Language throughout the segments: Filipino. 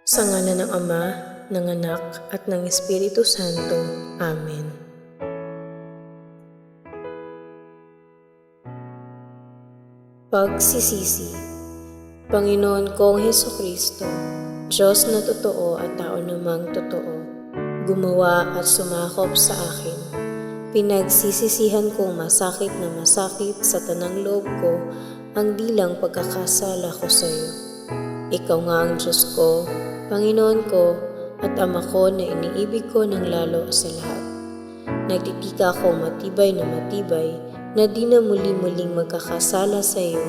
Sa ngalan ng Ama, ng Anak, at ng Espiritu Santo. Amen. Pagsisisi. Panginoon kong Hesukristo, Diyos na totoo at tao namang totoo, gumawa at sumakop sa akin. Pinagsisisihan kong masakit na masakit sa tanang loob ko ang dilang pagkakasala ko sa iyo. Ikaw nga ang Diyos ko, Panginoon ko, at Ama ko na iniibig ko ng lalo sa lahat. Nagtitika akong matibay na di na muli-muling magkakasala sa iyo,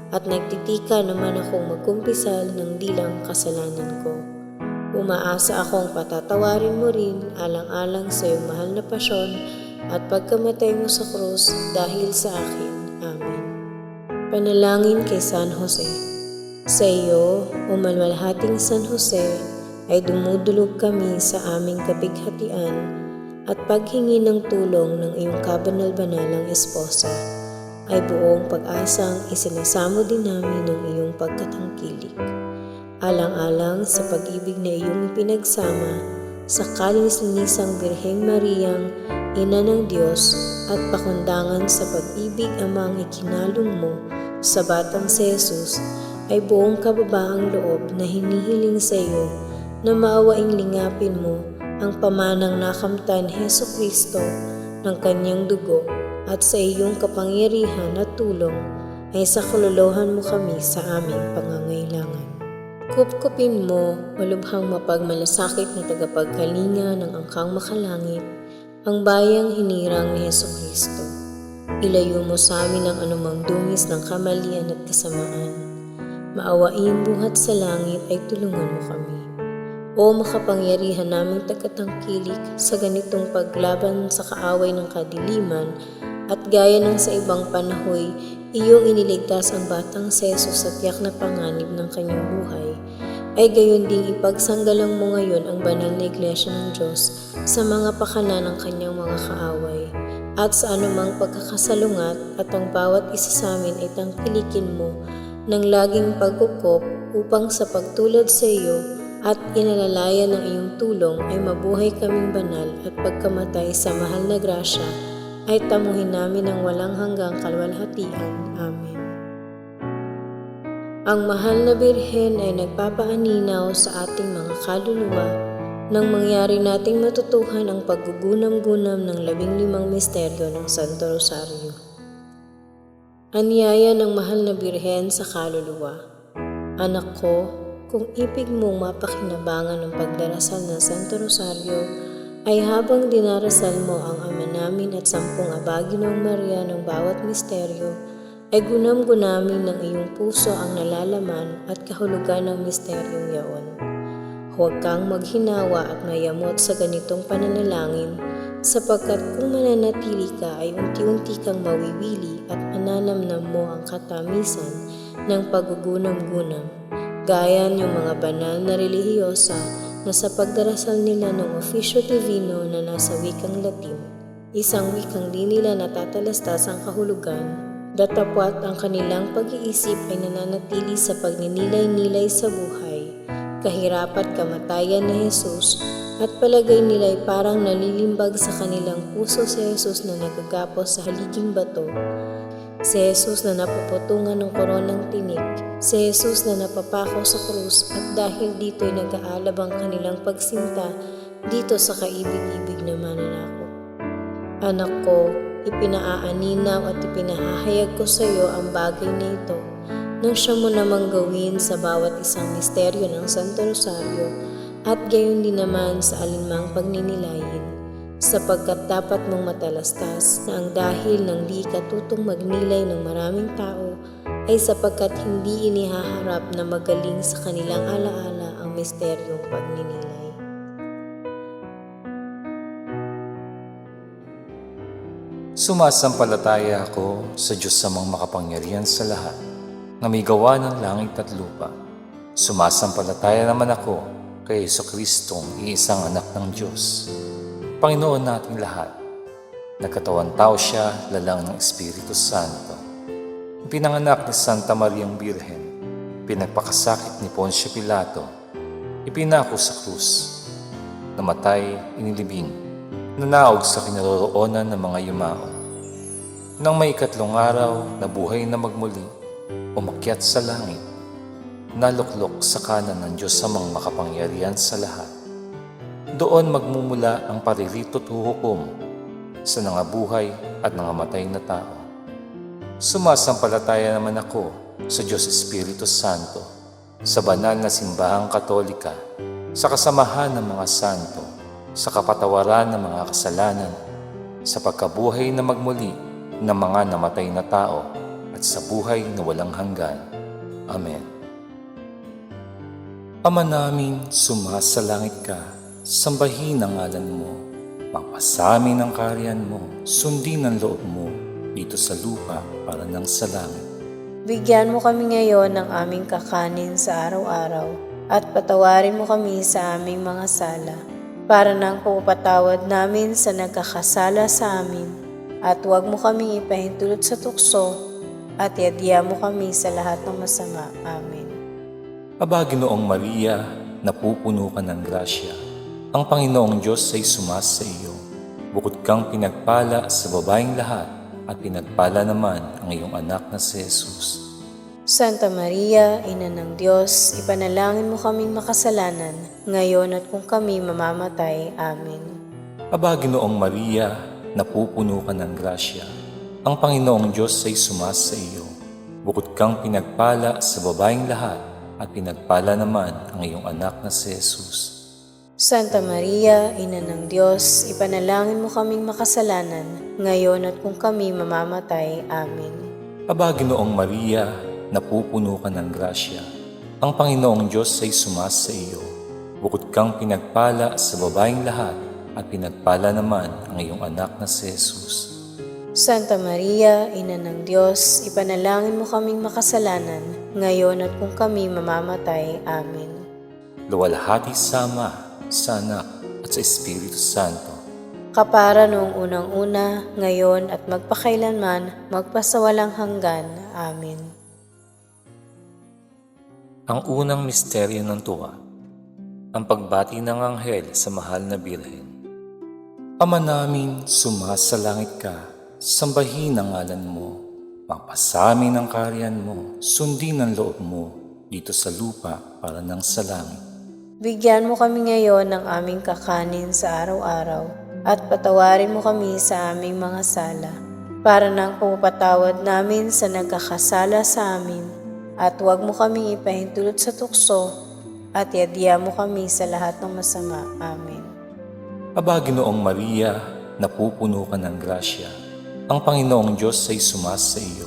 at nagtitika naman akong magkumpisal ng dilang kasalanan ko. Umaasa akong patatawarin mo rin alang-alang sa iyong mahal na pasyon at pagkamatay mo sa krus dahil sa akin. Amen. Panalangin kay San Jose. Sa iyo, o malwalhating San Jose, ay dumudulog kami sa aming kapighatian at paghingi ng tulong ng iyong kabanal-banalang esposa, ay buong pag-asang isinasamo din namin ng iyong pagkatangkilik. Alang-alang sa pag-ibig na iyong ipinagsama sa kalinis-linisang Birheng Mariang, Ina ng Diyos, at pakundangan sa pag-ibig amang ikinalong mo sa batang si Jesus, ay buong kababaang loob na hinihiling sa iyo na maawaing lingapin mo ang pamanang nakamtan Hesukristo ng kanyang dugo, at sa iyong kapangyarihan at tulong ay saklolohan mo kami sa aming pangangailangan. Kupkupin mo, malubhang mapagmalasakit na tagapagkalinga ng angkang makalangit, ang bayang hinirang ni Hesukristo. Ilayo mo sa amin ang anumang dungis ng kamalian at kasamaan. Maawain buhat sa langit ay tulungan mo kami. O makapangyarihan naming tagatangkilik sa ganitong paglaban sa kaaway ng kadiliman, at gaya ng sa ibang panahoy, iyong iniligtas ang batang si Jesus sa tiyak na panganib ng kanyang buhay, ay gayon ding ipagsanggalang mo ngayon ang banal na Iglesia ng Diyos sa mga pakana ng kanyang mga kaaway, at sa anumang pagkakasalungat, at ang bawat isa sa amin ay tangkilikin mo ng laging pagkukop upang sa pagtulad sa iyo at inalalayan ng iyong tulong ay mabuhay kaming banal, at pagkamatay sa mahal na grasya ay tamuhin namin ang walang hanggang kalwalhatian. Amen. Ang mahal na Birhen ay nagpapaaninaw sa ating mga kaluluwa nang mangyari nating matutuhan ang paggugunam-gunam ng 15 misteryo ng Santo Rosario. Anyaya ng mahal na Birhen sa kaluluwa. Anak ko, kung ibig mong mapakinabangan ng pagdarasal ng Santo Rosario, ay habang dinarasal mo ang Ama namin at 10 Abaginong Maria ng bawat misteryo, ay gunam-gunamin ng iyong puso ang nalalaman at kahulugan ng misteryong yaon. Huwag kang maghinawa at mayamot sa ganitong pananalangin, sapagkat kung mananatili ka ay unti-unti kang mawiwili at mananamnam mo ang katamisan ng paggugunam-gunam, gaya yung mga banal na relihiyosa na sa pagdarasal nila ng Officio Divino na nasa wikang Latin, isang wikang di nila natatalastas ang kahulugan, datapwat ang kanilang pag-iisip ay nananatili sa pagninilay-nilay sa buhay, kahirap at kamatayan ni Jesus, at palagay nila ay parang nalilimbag sa kanilang puso si Jesus na nagagapos sa haliging bato, si Jesus na napuputungan ng koronang tinik, si Jesus na napapako sa krus, at dahil dito ay nag-aalab ang kanilang pagsinta dito sa kaibig-ibig na mananakop. Anak ko, ipinaaaninaw at ipinahahayag ko sa iyo ang bagay na ito nang siya mo namang gawin sa bawat isang misteryo ng Santo Rosario, at gayon din naman sa alinmang pagninilayin, sapagkat dapat mong matalastas na ang dahil ng di katutong magnilay ng maraming tao ay sapagkat hindi inihaharap na magaling sa kanilang alaala ang misteryong pagninilay. Sumasampalataya ako sa Diyos Amang makapangyarihan sa lahat, na may gawa ng langit at lupa. Sumasampalataya naman ako kay Jesucristong iisang anak ng Diyos, Panginoon nating lahat. Nagkatawan tao siya, lalang ng Espiritu Santo. Pinanganak ni Santa Mariang Birhen, pinagpakasakit ni Poncio Pilato, ipinako sa krus, namatay, inilibing, nanaog sa kinaroroonan ng mga yumao. Nang may ikatlong araw, nabuhay na magmuli, umakyat sa langit, naluklok sa kanan ng Diyos amang makapangyarihan sa lahat. Doon magmumula ang paririto't huhukom sa nangabuhay at nangamatay na tao. Sumasampalataya naman ako sa Diyos Espiritu Santo, sa banal na simbahang katolika, sa kasamahan ng mga santo, sa kapatawaran ng mga kasalanan, sa pagkabuhay na magmuli ng mga namatay na tao, at sa buhay na walang hanggan. Amen. Ama namin, sumasalangit ka, sambahin ang ngalan mo, pagpasamin ang kaharian mo, sundin ang loob mo, dito sa lupa para ng sa langit. Bigyan mo kami ngayon ng aming kakanin sa araw-araw at patawarin mo kami sa aming mga sala para ng pagpapatawad namin sa nagkakasala sa amin. At huwag mo kaming ipahintulot sa tukso at iadya mo kami sa lahat ng masama. Amen. Aba, Ginoong Maria, napupuno ka ng grasya. Ang Panginoong Diyos ay sumasa iyo. Bukod kang pinagpala sa babaeng lahat at pinagpala naman ang iyong anak na si Jesus. Santa Maria, Ina ng Diyos, ipanalangin mo kaming makasalanan, ngayon at kung kami mamamatay. Amen. Aba, Ginoong Maria, napupuno ka ng grasya. Ang Panginoong Diyos ay sumasa iyo. Bukod kang pinagpala sa babaeng lahat at pinagpala naman ang iyong anak na si Jesus. Santa Maria, Ina ng Diyos, ipanalangin mo kaming makasalanan, ngayon at kung kami mamamatay. Amen. Aba, Ginoong Maria, napupuno ka ng grasya. Ang Panginoong Diyos ay sumasa iyo. Bukod kang pinagpala sa babaeng lahat at pinagpala naman ang iyong anak na si Jesus. Santa Maria, Ina ng Diyos, ipanalangin mo kaming makasalanan, ngayon at kung kami mamamatay. Amen. Luwalhati sa Ama, sa Anak, at sa Espiritu Santo. Kapara noong unang-una, ngayon at magpakailanman, magpasawalang hanggan. Amen. Ang unang misteryo ng tuwa, ang pagbati ng anghel sa mahal na Birhen. Ama namin, sumasalangit ka, sambahin ang ngalan mo, pagpasamin ang kaharian mo, sundin ang loob mo, dito sa lupa para ng sa langit. Bigyan mo kami ngayon ng aming kakanin sa araw-araw at patawarin mo kami sa aming mga sala para ng pagpapatawad namin sa nagkakasala sa amin at huwag mo kaming ipahintulot sa tukso at iadya mo kami sa lahat ng masama. Amen. Aba, Ginoong Maria, napupuno ka ng grasya. Ang Panginoong Diyos ay sumasa iyo.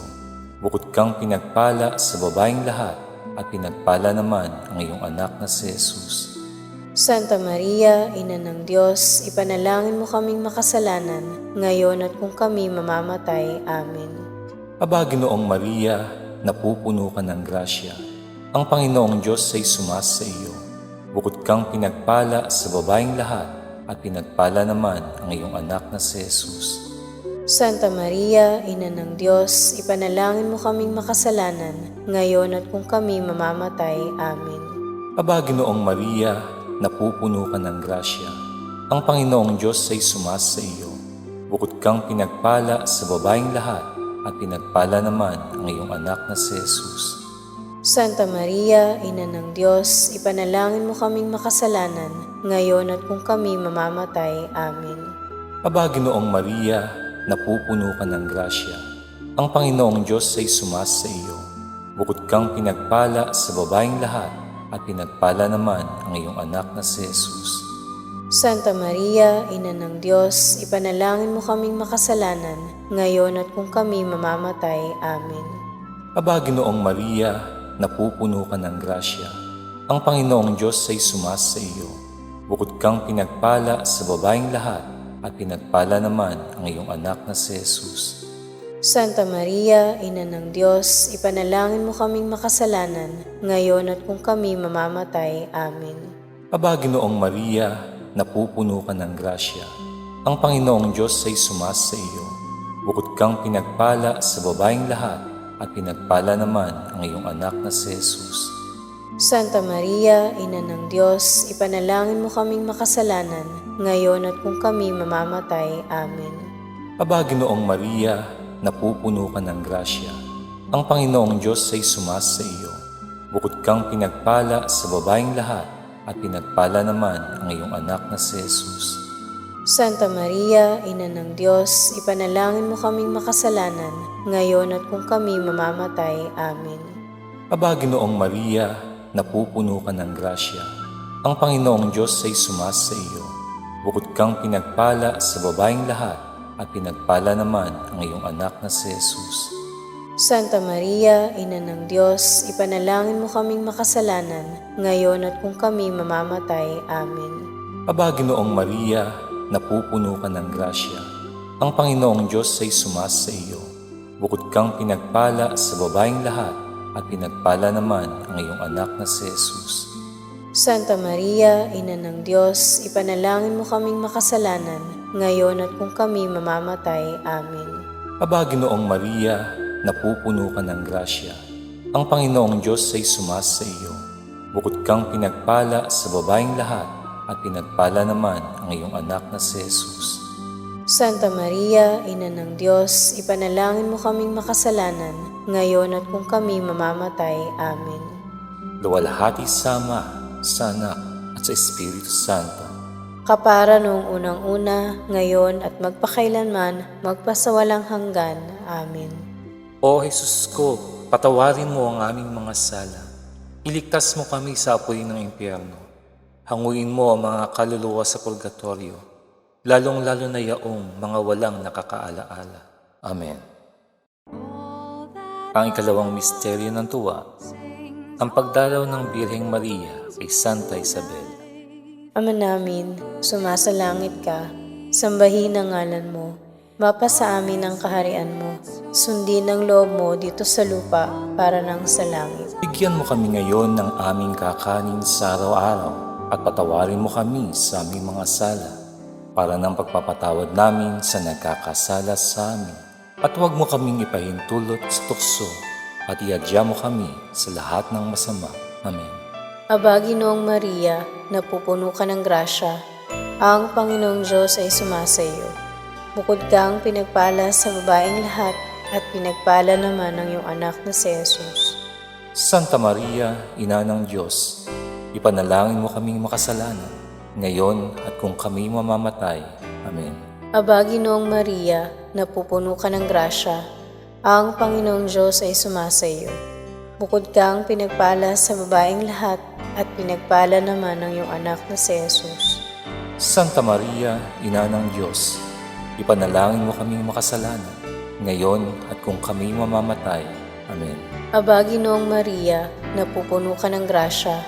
Bukod kang pinagpala sa babaeng lahat at pinagpala naman ang iyong anak na si Jesus. Santa Maria, Ina ng Diyos, ipanalangin mo kaming makasalanan, ngayon at kung kami mamamatay. Amen. Aba, Ginoong Maria, napupuno ka ng grasya. Ang Panginoong Diyos ay sumasa iyo. Bukod kang pinagpala sa babaeng lahat at pinagpala naman ang iyong anak na si Jesus. Santa Maria, Ina ng Diyos, ipanalangin mo kaming makasalanan, ngayon at kung kami mamamatay. Amen. Aba, Ginoong Maria, napupuno ka ng grasya. Ang Panginoong Diyos ay sumasa iyo. Bukod kang pinagpala sa babaeng lahat at pinagpala naman ang iyong anak na si Jesus. Santa Maria, Ina ng Diyos, ipanalangin mo kaming makasalanan, ngayon at kung kami mamamatay. Amen. Aba, Ginoong Maria, napupuno ka ng grasya. Ang Panginoong Diyos ay sumasa iyo. Bukod kang pinagpala sa babaeng lahat at pinagpala naman ang iyong anak na si Jesus. Santa Maria, Ina ng Diyos, ipanalangin mo kaming makasalanan, ngayon at kung kami mamamatay. Amen. Aba, Ginoong Maria, napupuno ka ng grasya. Ang Panginoong Diyos ay sumasa iyo. Bukod kang pinagpala sa babaeng lahat at pinagpala naman ang iyong anak na si Jesus. Santa Maria, Ina ng Diyos, ipanalangin mo kaming makasalanan, ngayon at kung kami mamamatay. Amen. Aba, Ginoong Maria, napupuno ka ng grasya. Ang Panginoong Diyos ay sumasa iyo. Bukod kang pinagpala sa babaeng lahat at pinagpala naman ang iyong anak na si Jesus. Santa Maria, Ina ng Diyos, ipanalangin mo kaming makasalanan, ngayon at kung kami mamamatay. Amen. Aba, Ginoong Maria, napupuno ka ng grasya. Ang Panginoong Diyos ay sumasa iyo. Bukod kang pinagpala sa babaeng lahat, at pinagpala naman ang iyong anak na si Jesus. Santa Maria, Ina ng Diyos, ipanalangin mo kaming makasalanan, ngayon at kung kami mamamatay. Amen. Aba, Ginoong Maria, napupuno ka ng grasya. Ang Panginoong Diyos ay sumasa iyo. Bukod kang pinagpala sa babaeng lahat, at pinagpala naman ang iyong anak na si Jesus. Santa Maria, Ina ng Diyos, ipanalangin mo kaming makasalanan, ngayon at kung kami mamamatay. Amen. Aba, Ginoong Maria, napupuno ka ng grasya. Ang Panginoong Diyos ay sumasa iyo. Bukod kang pinagpala sa babaeng lahat, at pinagpala naman ang iyong anak na si Jesus. Santa Maria, Ina ng Diyos, ipanalangin mo kaming makasalanan, ngayon at kung kami mamamatay. Amen. Aba, Ginoong Maria, napupuno ka ng grasya. Ang Panginoong Diyos ay sumasa iyo. Bukod kang pinagpala sa babaeng lahat, at pinagpala naman ang iyong anak na si Jesus. Santa Maria, Ina ng Diyos, ipanalangin mo kaming makasalanan, ngayon at kung kami mamamatay. Amen. Luwalhati sa Ama, sa Anak, at sa Espiritu Santo. Kapara noong unang-una, ngayon at magpakailanman, magpasawalang hanggan. Amen. O Jesus ko, patawarin mo ang aming mga sala. Iligtas mo kami sa apoy ng impyerno. Hanguin mo ang mga kaluluwa sa purgatorio, lalong-lalo na yaong mga walang nakakaalaala. Amen. Ang ikalawang misteryo ng tuwa, ang pagdalaw ng Birheng Maria kay Santa Isabel. Ama namin, sumasalangit ka, sambahin ang ngalan mo, mapasa amin ang kaharian mo, sundin ang loob mo dito sa lupa para nang sa langit. Bigyan mo kami ngayon ng aming kakanin sa araw-araw, at patawarin mo kami sa aming mga sala, para ng pagpapatawad namin sa nagkakasala sa amin. At huwag mo kaming ipahintulot sa tukso, at iadya mo kami sa lahat ng masama. Amen. Aba, Ginoong Maria, napupuno ka ng grasya, ang Panginoong Diyos ay sumasa iyo. Bukod kang pinagpala sa babaeng lahat, at pinagpala naman ang iyong anak na si Jesus. Santa Maria, Ina ng Diyos, ipanalangin mo kaming makasalanan, ngayon at kung kami mamamatay. Amen. Aba, Ginoong Maria, napupuno ka ng grasya, ang Panginoong Diyos ay sumasa iyo. Bukod kang pinagpala sa babaeng lahat, at pinagpala naman ang iyong anak na si Jesus. Santa Maria, Ina ng Diyos, ipanalangin mo kaming makasalanan, ngayon at kung kami mamamatay. Amen. Aba, Ginoong Maria, napupuno ka ng grasya,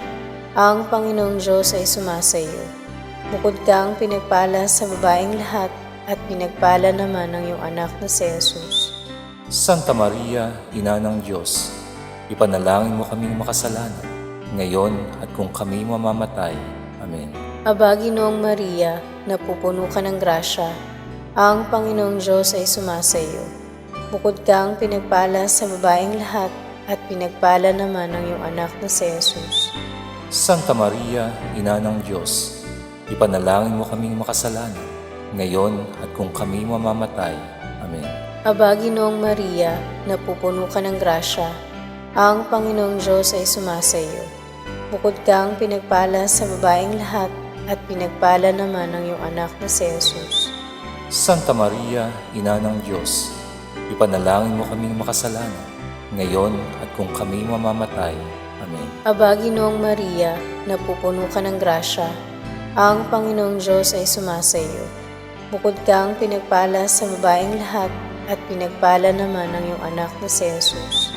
ang Panginoong Diyos ay sumasa iyo. Bukod kang pinagpala sa babaeng lahat, at pinagpala naman ang iyong anak na si Jesus. Santa Maria, Ina ng Diyos, ipanalangin mo kaming makasalanan, ngayon at kung kami mamamatay. Amen. Aba, Ginoong Maria, napupuno ka ng grasya, ang Panginoong Diyos ay sumasa iyo. Bukod kang pinagpala sa babaeng lahat, at pinagpala naman ang iyong anak na si Jesus. Santa Maria, Ina ng Diyos, ipanalangin mo kaming makasalanan, ngayon at kung kami mamamatay. Amen. Aba, Ginoong Maria, napupuno ka ng grasya, ang Panginoong Diyos ay sumasa iyo. Bukod kang pinagpala sa babaeng lahat, at pinagpala naman ang iyong anak na si Jesus. Santa Maria, Ina ng Diyos, ipanalangin mo kaming makasalanan, ngayon at kung kami mamamatay. Amen. Aba, Ginoong Maria, napupuno ka ng grasya, ang Panginoong Diyos ay sumasa iyo. Bukod kang pinagpala sa babaeng lahat, at pinagpala naman ang iyong anak na si Jesus.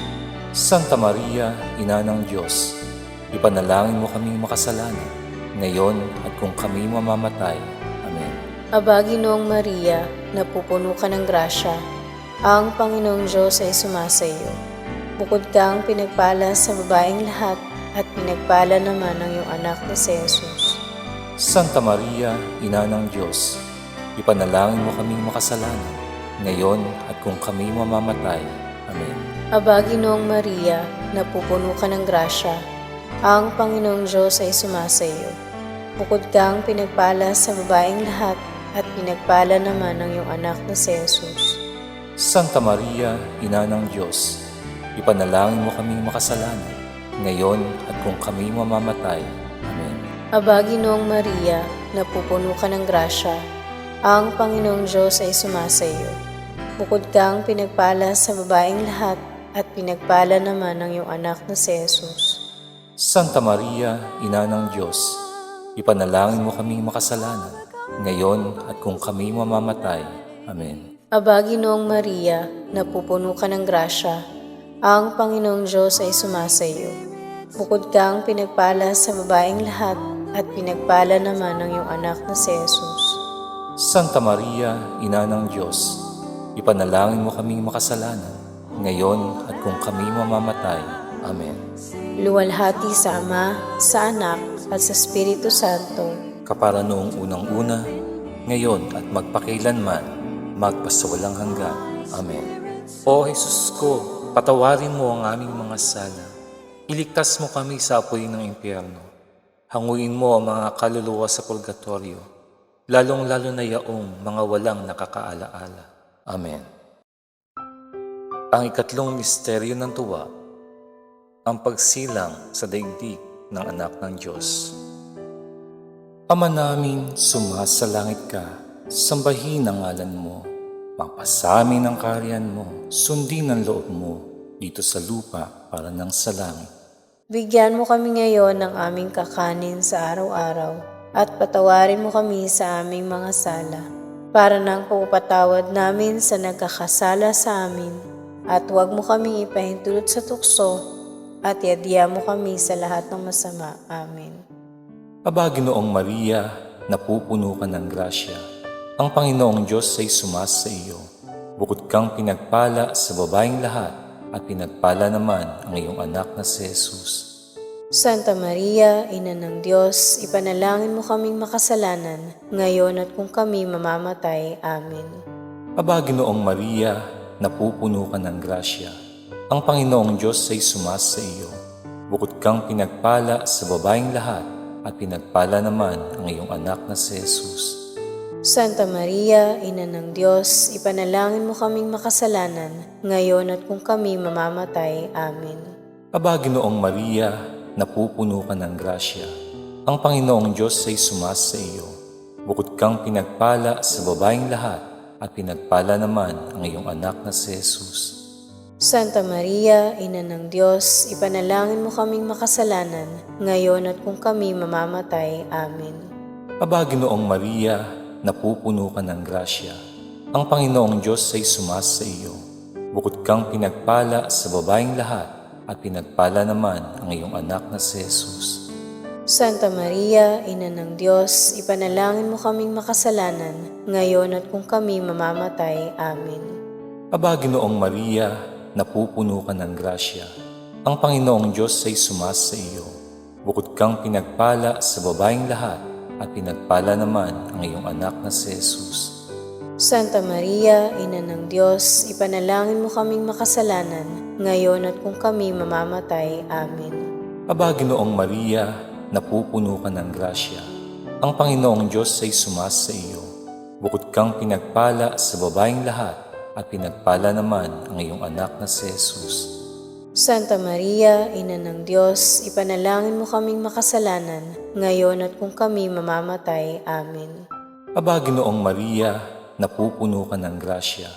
Santa Maria, Ina ng Diyos, ipanalangin mo kaming makasalanan, ngayon at kung kami mamamatay. Amen. Aba, Ginoong Maria, napupuno ka ng grasya, ang Panginoong Diyos ay sumasa iyo. Bukod kang pinagpala sa babaeng lahat, at pinagpala naman ang iyong anak na si Jesus. Santa Maria, Ina ng Diyos, ipanalangin mo kaming makasalanan, ngayon at kung kami mamamatay. Amen. Aba, Ginoong Maria, napupuno ka ng grasya, Ang Panginoong Diyos ay sumasa iyo. Bukod kang pinagpala sa babaeng lahat, at pinagpala naman ang iyong anak na si Jesus. Santa Maria, Ina ng Diyos, ipanalangin mo kaming makasalanan, ngayon at kung kami mamamatay. Amen. Aba, Ginoong Maria, napupuno ka ng grasya, ang Panginoong Diyos ay sumasa iyo. Bukod kang pinagpala sa babaeng lahat, at pinagpala naman ang iyong anak na si Jesus. Santa Maria, Ina ng Diyos, ipanalangin mo kaming makasalanan, ngayon at kung kami mamamatay. Amen. Aba, Ginoong Maria, napupuno ka ng grasya, ang Panginoong Diyos ay sumasa iyo. Bukod kang pinagpala sa babaeng lahat, at pinagpala naman ang iyong anak na si Jesus. Santa Maria, Ina ng Diyos, ipanalangin mo kaming makasalanan, ngayon at kung kami mamamatay. Amen. Luwalhati sa Ama, sa Anak, at sa Espiritu Santo. Kapara noong unang-una, ngayon at magpakailanman, magpasawalang hanggan. Amen. O Jesus ko, patawarin mo ang aming mga sala. Iligtas mo kami sa apoy ng impyerno. Hanguin mo ang mga kaluluwa sa purgatorio, lalong-lalo na yaong mga walang nakakaalaala. Amen. Ang ikatlong misteryo ng tuwa, ang pagsilang sa daigdig ng anak ng Diyos. Ama namin, sumasalangit ka, sambahin ang ngalan mo, mapasamin ang kaharian mo, sundin ang loob mo, dito sa lupa para ng sa langit. Bigyan mo kami ngayon ng aming kakanin sa araw-araw, at patawarin mo kami sa aming mga sala, para ng pagpapatawad namin sa nagkakasala sa amin, at huwag mo kami ipahintulot sa tukso, at iadya mo kami sa lahat ng masama. Amen. Aba, Ginoong Maria, napupuno ka ng grasya. Ang Panginoong Diyos ay sumasa iyo. Bukod kang pinagpala sa babaeng lahat, at pinagpala naman ang iyong anak na si Jesus. Santa Maria, Ina ng Diyos, ipanalangin mo kaming makasalanan, ngayon at kung kami mamamatay. Amen. Aba, Ginoong Maria, napupuno ka ng grasya. Ang Panginoong Diyos ay sumasa iyo. Bukod kang pinagpala sa babaeng lahat, at pinagpala naman ang iyong anak na si Jesus. Santa Maria, Ina ng Diyos, ipanalangin mo kaming makasalanan, ngayon at kung kami mamamatay. Amen. Aba, Ginoong Maria, napupuno ka ng grasya. Ang Panginoong Diyos ay sumasa iyo. Bukod kang pinagpala sa babaeng lahat, at pinagpala naman ang iyong anak na si Jesus. Santa Maria, Ina ng Diyos, ipanalangin mo kaming makasalanan, ngayon at kung kami mamamatay. Amen. Aba, Ginoong Maria, napupuno ka ng grasya. Ang Panginoong Diyos ay sumasa iyo. Bukod kang pinagpala sa babaeng lahat, at pinagpala naman ang iyong anak na si Jesus. Santa Maria, Ina ng Diyos, ipanalangin mo kaming makasalanan, ngayon at kung kami mamamatay. Amen. Aba, Ginoong Maria, napupuno ka ng grasya. Ang Panginoong Diyos ay sumasa iyo. Bukod kang pinagpala sa babaeng lahat, at pinagpala naman ang iyong anak na si Jesus. Santa Maria, Ina ng Diyos, ipanalangin mo kaming makasalanan, ngayon at kung kami mamamatay. Amen. Aba, Ginoong Maria, napupuno ka ng grasya. Ang Panginoong Diyos ay sumasa iyo. Bukod kang pinagpala sa babaeng lahat, at pinagpala naman ang iyong anak na si Jesus. Santa Maria, Ina ng Diyos, ipanalangin mo kaming makasalanan, ngayon at kung kami mamamatay. Amen. Aba, Ginoong Maria, napupuno ka ng grasya.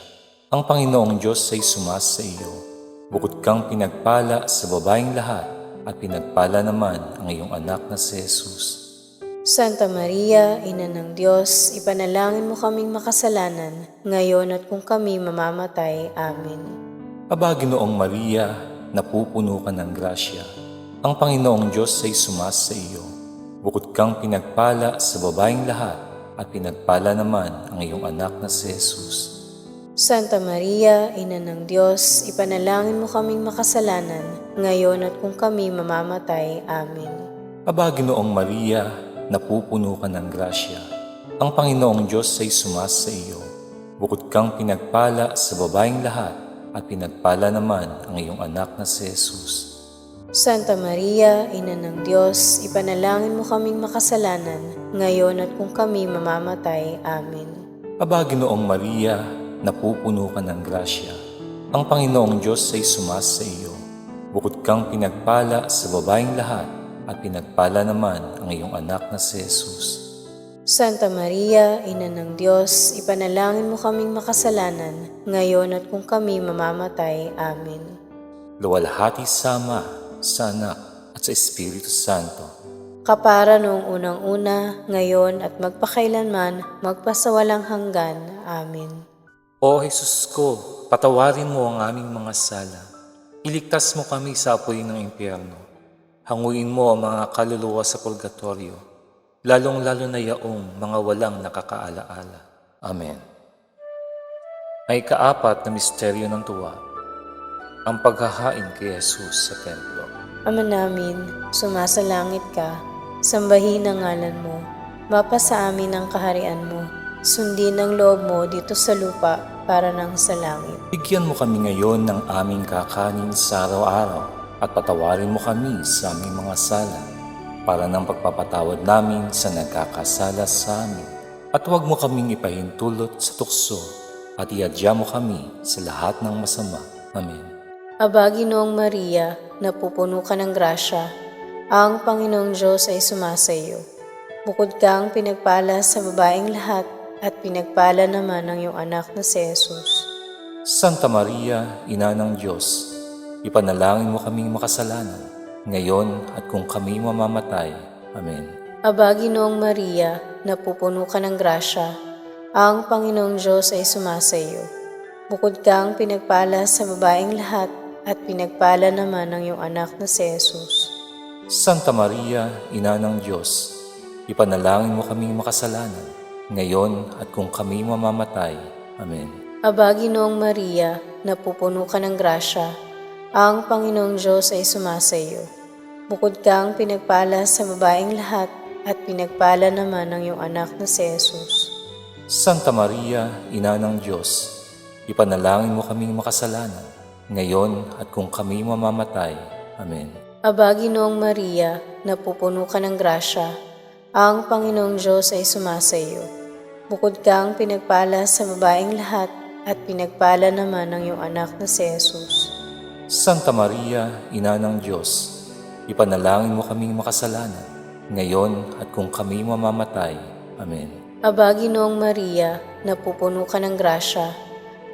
Ang Panginoong Diyos ay sumasa iyo. Bukod kang pinagpala sa babaeng lahat, at pinagpala naman ang iyong anak na si Jesus. Santa Maria, Ina ng Diyos, ipanalangin mo kaming makasalanan, ngayon at kung kami mamamatay. Amen. Aba, Ginoong Maria, napupuno ka ng grasya. Ang Panginoong Diyos ay sumasa iyo. Bukod kang pinagpala sa babaeng lahat, at pinagpala naman ang iyong anak na si Jesus. Santa Maria, Ina ng Diyos, ipanalangin mo kaming makasalanan, ngayon at kung kami mamamatay. Amen. Aba, Ginoong Maria, napupuno ka ng grasya. Ang Panginoong Diyos ay sumasa iyo. Bukod kang pinagpala sa babaeng lahat, at pinagpala naman ang iyong anak na si Jesus. Santa Maria, Ina ng Diyos, ipanalangin mo kaming makasalanan, ngayon at kung kami mamamatay. Amen. Aba, Ginoong Maria, napupuno ka ng grasya. Ang Panginoong Diyos ay sumasa iyo. Bukod kang pinagpala sa babaeng lahat, at pinagpala naman ang iyong anak na si Jesus. Santa Maria, Ina ng Diyos, ipanalangin mo kaming makasalanan, ngayon at kung kami mamamatay. Amen. Luwalhati sa Ama, sa Anak, at sa Espiritu Santo. Kapara noong unang-una, ngayon at magpakailanman, magpasawalang hanggan. Amen. O Jesus ko, patawarin mo ang aming mga sala. Iligtas mo kami sa apoy ng impyerno. Hanguin mo ang mga kaluluwa sa purgatorio, lalong-lalo na yaong mga walang nakakaalaala. Amen. Ay kaapat na misteryo ng tuwa, ang paghahain kay Jesus sa templo. Ama namin, sumasalangit ka, sambahin ang ngalan mo, mapasa amin ang kaharian mo, sundin ang loob mo dito sa lupa para nang sa langit. Bigyan mo kami ngayon ng aming kakanin sa araw-araw at patawarin mo kami sa aming mga sala para ng pagpapatawad namin sa nagkakasala sa amin. At huwag mo kaming ipahintulot sa tukso at iadya mo kami sa lahat ng masama. Amen. Aba, Ginoong Maria, napupuno ka ng grasya, ang Panginoong Diyos ay sumasa iyo. Bukod kang pinagpala sa babaeng lahat at pinagpala naman ang iyong anak na si Jesus. Santa Maria, Ina ng Diyos, ipanalangin mo kaming makasalanan, ngayon at kung kami mamamatay. Amen. Aba, Ginoong Maria, napupuno ka ng grasya, ang Panginoong Diyos ay sumasa iyo. Bukod kang pinagpala sa babaeng lahat at pinagpala naman ang iyong anak na si Jesus. Santa Maria, Ina ng Diyos, ipanalangin mo kaming makasalanan, ngayon at kung kami mamamatay. Amen. Aba, Ginoong Maria, napupuno ka ng grasya, ang Panginoong Diyos ay sumasa iyo. Bukod kang pinagpala sa babaeng lahat at pinagpala naman ang iyong anak na si Jesus. Santa Maria, Ina ng Diyos, ipanalangin mo kaming makasalanan, ngayon at kung kami mamamatay. Amen. Aba, Ginoong Maria, napupuno ka ng grasya, ang Panginoong Diyos ay sumasa iyo. Bukod kang pinagpala sa babaeng lahat at pinagpala naman ang iyong anak na si Jesus. Santa Maria, Ina ng Diyos, ipanalangin mo kaming makasalanan, ngayon at kung kami mamamatay. Amen. Aba, Ginoong Maria, napupuno ka ng grasya,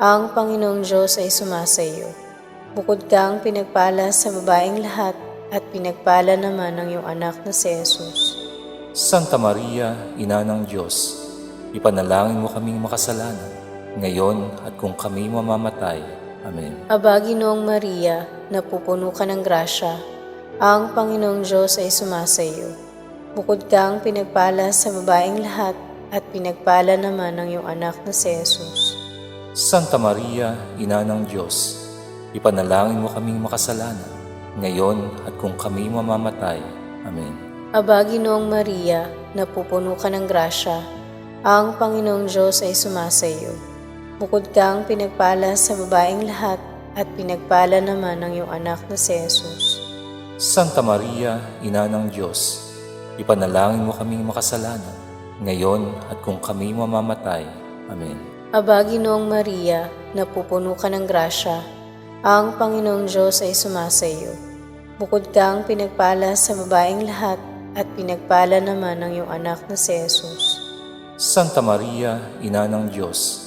ang Panginoong Diyos ay sumasa iyo. Bukod kang pinagpala sa babaeng lahat at pinagpala naman ang iyong anak na si Jesus. Santa Maria, Ina ng Diyos, ipanalangin mo kaming makasalanan, ngayon at kung kami mamamatay. Amen. Aba, Ginoong Maria, napupuno ka ng grasya, ang Panginoong Diyos ay sumasa iyo. Bukod kang pinagpala sa babaeng lahat at pinagpala naman ang iyong anak na si Jesus. Santa Maria, Ina ng Diyos, ipanalangin mo kaming makasalanan, ngayon at kung kami mamamatay. Amen. Aba, Ginoong Maria, napupuno ka ng grasya, ang Panginoong Diyos ay sumasa iyo. Bukod kang pinagpala sa babaeng lahat at pinagpala naman ang iyong anak na si Jesus. Santa Maria, Ina ng Diyos, ipanalangin mo kaming makasalanan, ngayon at kung kami mamamatay. Amen. Aba, Ginoong Maria, napupuno ka ng grasya, ang Panginoong Diyos ay sumasa iyo. Bukod kang pinagpala sa babaeng lahat at pinagpala naman ang iyong anak na si Jesus. Santa Maria, Ina ng Diyos,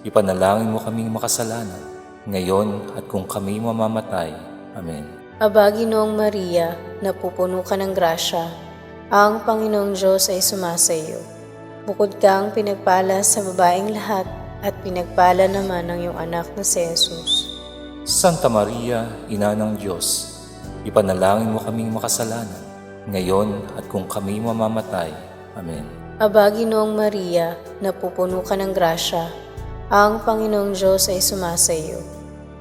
ipanalangin mo kaming makasalanan, ngayon at kung kami mamamatay. Amen. Aba, Ginoong Maria, napupuno ka ng grasya, ang Panginoong Diyos ay sumasa iyo. Bukod kang pinagpala sa babaeng lahat at pinagpala naman ang iyong anak na si Jesus. Santa Maria, Ina ng Diyos, ipanalangin mo kaming makasalanan, ngayon at kung kami mamamatay. Amen. Aba, Ginoong Maria, napupuno ka ng grasya, ang Panginoong Diyos ay sumasa iyo.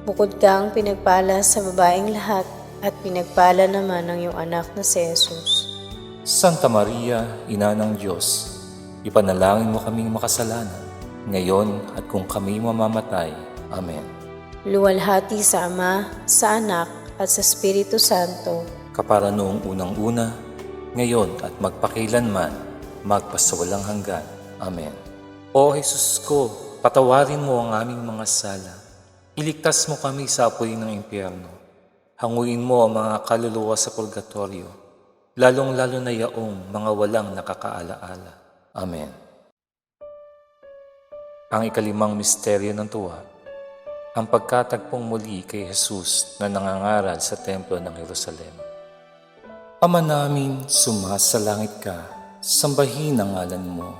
Bukod kang pinagpala sa babaeng lahat at pinagpala naman ang iyong anak na si Jesus. Santa Maria, Ina ng Diyos, ipanalangin mo kaming makasalanan, ngayon at kung kami mamamatay. Amen. Luwalhati sa Ama, sa Anak, at sa Espiritu Santo, kapara noong unang-una, ngayon at magpakailanman, magpasawalang hanggan. Amen. O Jesus ko, patawarin mo ang aming mga sala. Iligtas mo kami sa apoy ng impyerno. Hanguin mo ang mga kaluluwa sa purgatorio, lalong-lalo na yaong mga walang nakakaalaala. Amen. Ang ikalimang misteryo ng tuwa, ang pagkatagpong muli kay Jesus na nangangaral sa templo ng Jerusalem. Ama namin, sumasalangit ka, sambahin ang ngalan mo,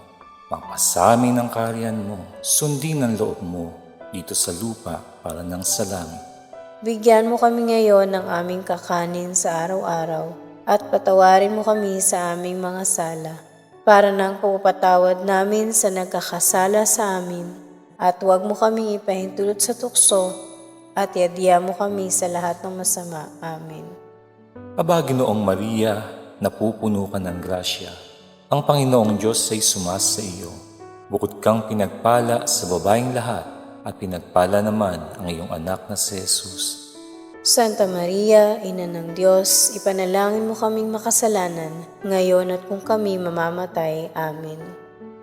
mapasamin ang kaharian mo, sundin ang loob mo, dito sa lupa para ng sa langit. bigyan mo kami ngayon ng aming kakanin sa araw-araw at patawarin mo kami sa aming mga sala, para ng pagpapatawad namin sa nagkakasala sa amin, at huwag mo kami ipahintulot sa tukso, at iadya mo kami sa lahat ng masama. Amen. Aba, Ginoong Maria, napupuno ka ng grasya. Ang Panginoong Diyos ay sumasa iyo. Bukod kang pinagpala sa babaeng lahat, at pinagpala naman ang iyong anak na si Jesus. Santa Maria, Ina ng Diyos, ipanalangin mo kaming makasalanan, ngayon at kung kami mamamatay. Amen.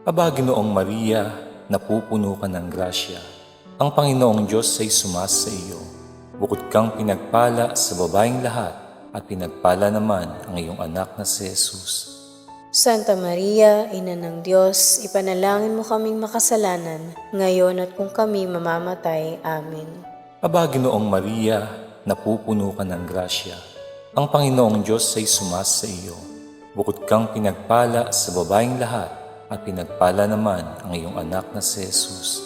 Aba, Ginoong Maria, napupuno ka ng grasya. Ang Panginoong Diyos ay sumasa iyo. Bukod kang pinagpala sa babaeng lahat, at pinagpala naman ang iyong anak na si Jesus. Santa Maria, Ina ng Diyos, ipanalangin mo kaming makasalanan, ngayon at kung kami mamamatay. Amen. Aba, Ginoong Maria, napupuno ka ng grasya. Ang Panginoong Diyos ay sumasa iyo. Bukod kang pinagpala sa babaeng lahat, at pinagpala naman ang iyong anak na si Jesus.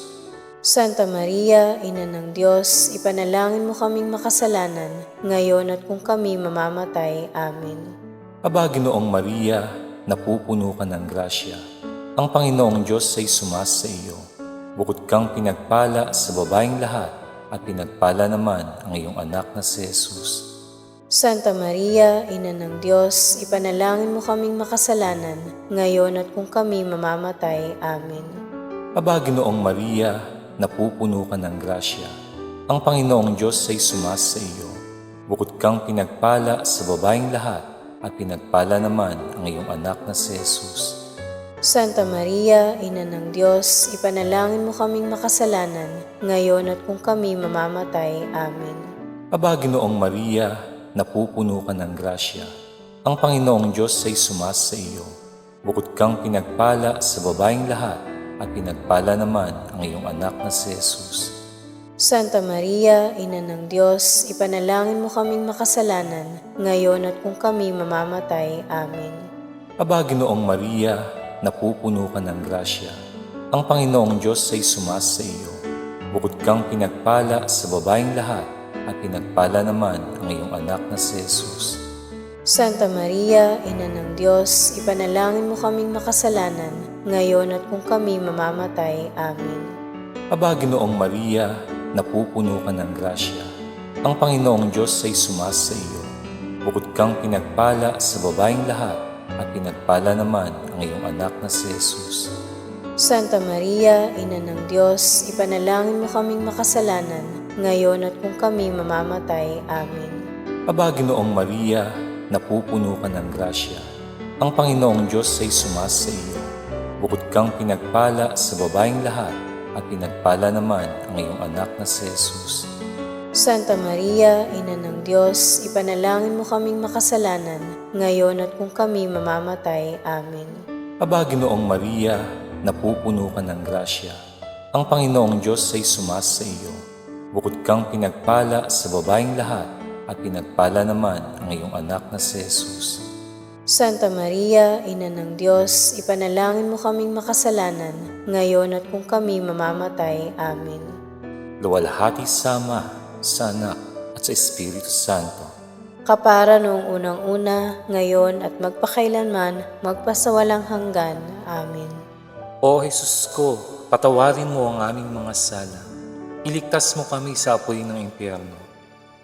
Santa Maria, Ina ng Diyos, ipanalangin mo kaming makasalanan, ngayon at kung kami mamamatay. Amen. Aba, Ginoong Maria, napupuno ka ng grasya. Ang Panginoong Diyos ay sumasa iyo. Bukod kang pinagpala sa babaeng lahat, at pinagpala naman ang iyong anak na si Jesus. Santa Maria, Ina ng Diyos, ipanalangin mo kaming makasalanan, ngayon at kung kami mamamatay. Amen. Aba, Ginoong Maria, napupuno ka ng grasya. Ang Panginoong Diyos ay sumasa iyo. Bukod kang pinagpala sa babaeng lahat, at pinagpala naman ang iyong anak na si Jesus. Santa Maria, Ina ng Diyos, ipanalangin mo kaming makasalanan, ngayon at kung kami mamamatay. Amen. Aba, Ginoong Maria, napupuno ka ng grasya. Ang Panginoong Diyos ay sumasa iyo. Bukod kang pinagpala sa babaeng lahat, at pinagpala naman ang iyong anak na si Jesus. Santa Maria, Ina ng Diyos, ipanalangin mo kaming makasalanan, ngayon at kung kami mamamatay. Amen. Aba, Ginoong Maria, napupuno ka ng grasya. Ang Panginoong Diyos ay sumasa iyo. Bukod kang pinagpala sa babaeng lahat, at pinagpala naman ang iyong anak na si Jesus. Santa Maria, Ina ng Diyos, ipanalangin mo kaming makasalanan, ngayon at kung kami mamamatay. Amen. Aba, Ginoong Maria, napupuno ka ng grasya. Ang Panginoong Diyos ay sumasa iyo. Bukod kang pinagpala sa babaeng lahat, at pinagpala naman ang iyong anak na si Jesus. Santa Maria, Ina ng Diyos, ipanalangin mo kaming makasalanan, ngayon at kung kami mamamatay. Amen. Aba, Ginoong Maria, napupuno ka ng grasya. Ang Panginoong Diyos ay sumasa iyo. Bukod kang pinagpala sa babaeng lahat, at pinagpala naman ang iyong anak na si Jesus. Santa Maria, Ina ng Diyos, ipanalangin mo kaming makasalanan, ngayon at kung kami mamamatay. Amen. Aba, Ginoong Maria, napupuno ka ng grasya. Ang Panginoong Diyos ay sumasa iyo. Bukod kang pinagpala sa babaeng lahat, at pinagpala naman ang iyong anak na si Jesus. Santa Maria, Ina ng Diyos, ipanalangin mo kaming makasalanan, ngayon at kung kami mamamatay. Amen. Luwalhati sa Ama, sa Anak, at sa Espiritu Santo. Kapara noong unang-una, ngayon at magpakailanman, magpasawalang hanggan. Amen. O Jesus ko, patawarin mo ang aming mga sala. Iligtas mo kami sa apoy ng impyerno.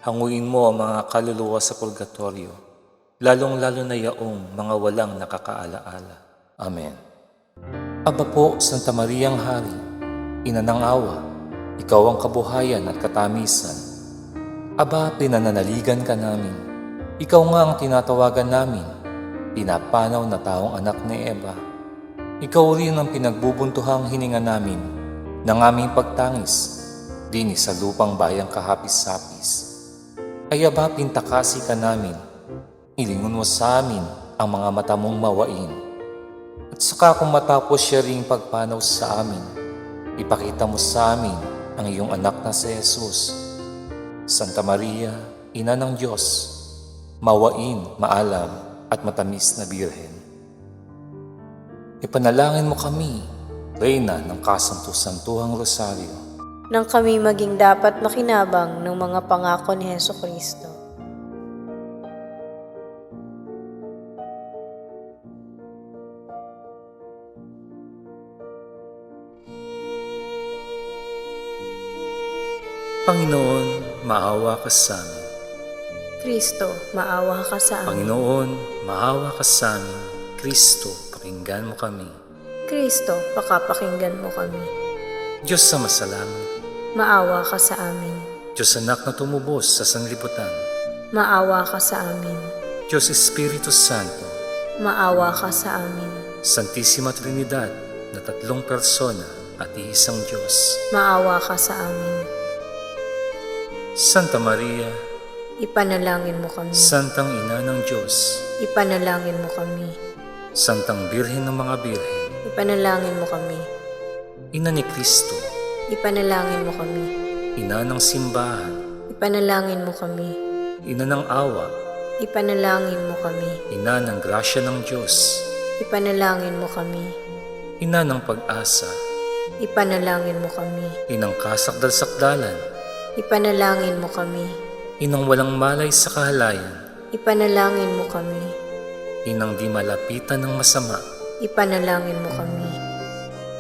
Hanguin mo ang mga kaluluwa sa purgatorio, lalong-lalo na yaong mga walang nakakaalaala. Amen. Aba po, Santa Mariang Hari, Ina ng Awa, Ikaw ang kabuhayan at katamisan. Aba, pinananaligan ka namin. Ikaw nga ang tinatawagan namin, pinapanaw na taong anak ni Eva. Ikaw rin ang pinagbubuntuhang hininga namin ng aming pagtangis, din sa lupang bayang kahapis-hapis. Ay aba, pintakasi ka namin, ilingon mo sa amin ang mga mata mong mawain. At saka kung matapos siya ring pagpanaw sa amin, ipakita mo sa amin ang iyong anak na si Jesus. Santa Maria, Ina ng Diyos, mawain, maalam at matamis na Birhen. Ipanalangin mo kami, Reyna ng Kasanto-Santuhang Rosaryo, nang kami maging dapat makinabang ng mga pangako ni Hesukristo. Panginoon, maawa ka sa amin. Kristo, maawa ka sa amin. Panginoon, maawa ka sa amin. Kristo, pakinggan mo kami. Kristo, pakapakinggan mo kami. Diyos sa masalangit, Maawa ka sa amin. Diyos anak na tumubos sa sanlibutan, Maawa ka sa amin. Diyos Espiritu Santo, Maawa ka sa amin. Santisima Trinidad na tatlong persona at iisang Diyos. Maawa ka sa amin. Santa Maria, Ipanalangin mo kami. Santang Ina ng Diyos, Ipanalangin mo kami. Santang Birhen ng mga Birhen, Ipanalangin mo kami. Ina ni Kristo, Ipanalangin mo kami. Ina ng simbahan, Ipanalangin mo kami. Ina ng awa, Ipanalangin mo kami. Ina ng grasya ng Diyos, Ipanalangin mo kami. Ina ng pag-asa, Ipanalangin mo kami. Inang kasakdal-sakdalan, Ipanalangin mo kami. Inang walang malay sa kahalayan, Ipanalangin mo kami. Inang di malapitan ng masama, Ipanalangin mo kami.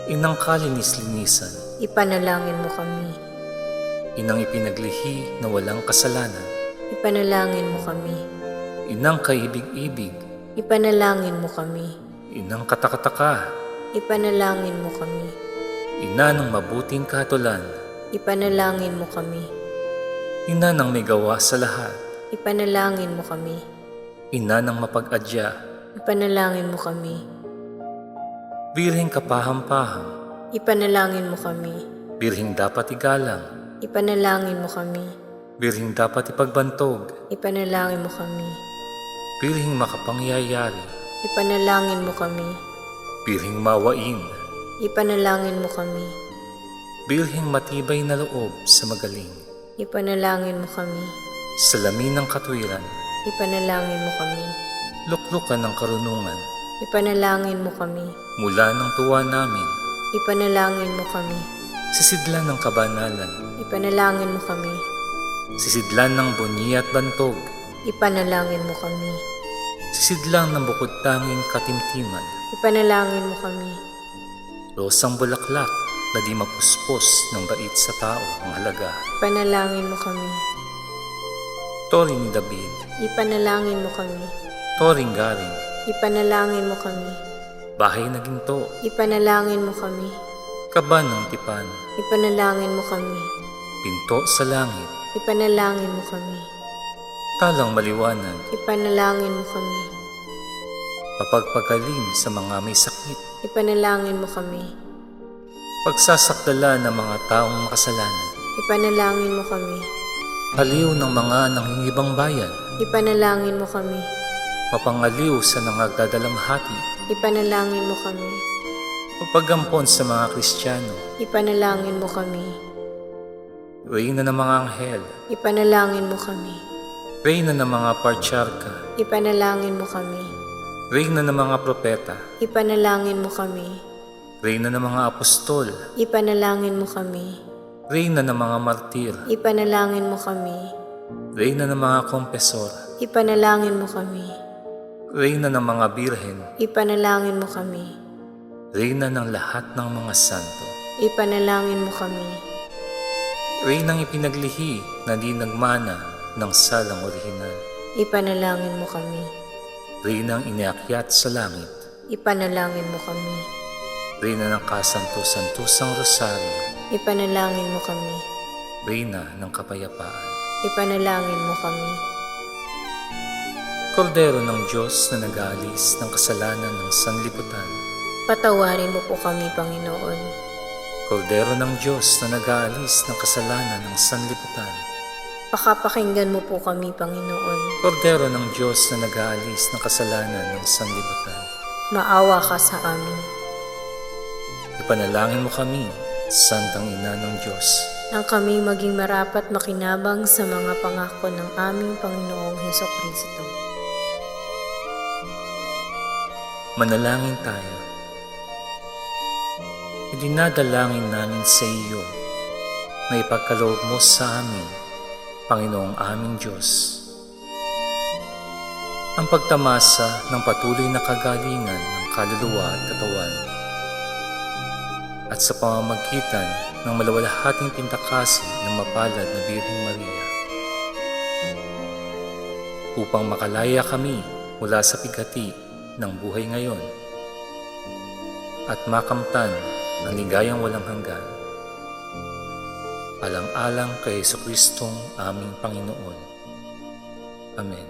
Inang kalinis-linisan, Ipanalangin mo kami. Inang ipinaglihi na walang kasalanan, Ipanalangin mo kami. Inang kaibig-ibig, Ipanalangin mo kami. Inang katakataka, Ipanalangin mo kami. Ina ng mabuting kahatulan, Ipanalangin mo kami. Ina ng may gawa sa lahat, Ipanalangin mo kami. Ina ng mapag-adya, Ipanalangin mo kami. Birheng kapaham-paham, Ipanalangin mo kami. Birheng dapat igalang, Ipanalangin mo kami. Birheng dapat ipagbantog, Ipanalangin mo kami. Birheng makapangyayari, Ipanalangin mo kami. Birheng mawain, Ipanalangin mo kami. Birheng matibay na loob sa magaling, Ipanalangin mo kami. salamin ng katwiran, Ipanalangin mo kami. luklukan ng karunungan, Ipanalangin mo kami. mula ng tuwa namin, Ipanalangin mo kami. sisidlan ng kabanalan, Ipanalangin mo kami. sisidlan ng bunyi at bantog, Ipanalangin mo kami. sisidlan ng bukod tanging katimtiman, Ipanalangin mo kami. rosang bulaklak na di mapuspos ng bait sa tao ang halaga, Ipanalangin mo kami. tori ni David, Ipanalangin mo kami. toring garing, Ipanalangin mo kami. bahay na ginto, Ipanalangin mo kami. kaban ng tipan, Ipanalangin mo kami. pinto sa langit, Ipanalangin mo kami. talang maliwanag, Ipanalangin mo kami. mapagpagaling sa mga may sakit, Ipanalangin mo kami. pagsasakdala ng mga taong makasalanan, Ipanalangin mo kami. aliw ng mga nangingibang bayan, Ipanalangin mo kami. mapangaliw sa nangagdadalamhati, Ipanalangin mo kami. mapagampon sa mga Kristiyano, Ipanalangin mo kami. reyna ng mga anghel, Ipanalangin mo kami. reyna ng mga partyarka, Ipanalangin mo kami. reyna ng mga propeta, Ipanalangin mo kami. reyna ng mga apostol, Ipanalangin mo kami. reyna ng mga martir, Ipanalangin mo kami. reyna ng mga kompesor, Ipanalangin mo kami. reyna ng mga birhen, Ipanalangin mo kami. reyna ng lahat ng mga santo, Ipanalangin mo kami. reynang ipinaglihi na di nagmana ng salang orihinal, Ipanalangin mo kami. reynang iniakyat sa langit, Ipanalangin mo kami. reyna ng kasanto-santosang rosaryo, Ipanalangin mo kami. reyna ng kapayapaan. ipanalangin mo kami. Kordero ng Diyos na nag-aalis ng kasalanan ng sanlibutan. Patawarin mo po kami, Panginoon. Kordero ng Diyos na nag-aalis ng kasalanan ng sanlibutan. Pakapakinggan mo po kami, Panginoon. Kordero ng Diyos na nag-aalis ng kasalanan ng sanlibutan. Maawa ka sa amin. Ipanalangin mo kami, Santang Ina ng Diyos, Nang kami maging marapat makinabang sa mga pangako ng aming Panginoong Hesukristo. manalangin tayo. Idinadalangin namin sa iyo na ipagkaloob mo sa amin, Panginoong aming Diyos, ang pagtamasa ng patuloy na kagalingan ng kaluluwa at katawan, at sa pamamagitan ng malawalhating pintakasi ng mapalad na Birheng Maria, upang makalaya kami mula sa bigati ng buhay ngayon at makamtan ang ligayang walang hanggan. Alang-alang kay Jesucristong aming Panginoon. Amen.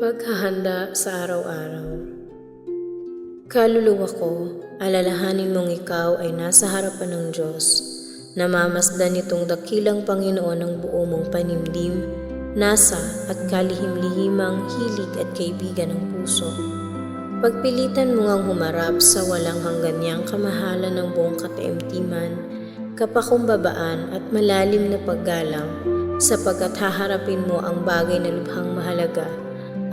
Paghahanda sa araw-araw. Kaluluwa ko, alalahanin mong ikaw ay nasa harapan ng Diyos. Namamasdan nitong dakilang Panginoon ng buo mong panimdim, nasa at kalihim-lihimang hilig at kaibigan ng puso. Pagpilitan mo ngang humarap sa walang hanggan niyang kamahalan ng buong kataimtiman, kapakumbabaan at malalim na paggalang, sapagkat haharapin mo ang bagay na lubhang mahalaga,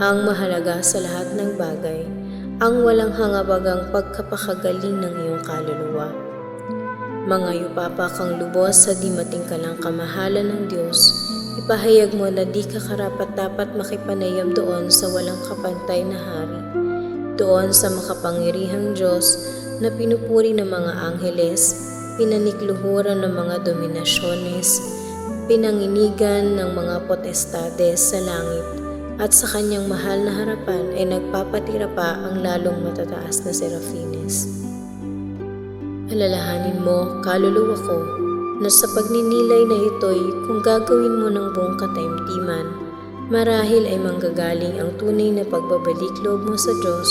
ang mahalaga sa lahat ng bagay, ang walang hangabagang pagkapakagaling ng iyong kaluluwa. Mga yupapa kang lubos sa di matingkalang kamahalan ng Diyos, ipahayag mo na di ka karapat-dapat makipanayam doon sa walang kapantay na hari, doon sa makapangyarihang Diyos na pinupuri ng mga angheles, pinanikluhuran ng mga dominasyones, pinanginigan ng mga potestades sa langit, at sa kanyang mahal na harapan ay nagpapatira pa ang lalong matataas na serafines. Alalahanin mo, kaluluwa ko, na sa pagninilay na ito'y kung gagawin mo ng buong kataimtiman, marahil ay manggagaling ang tunay na pagbabalik loob mo sa Diyos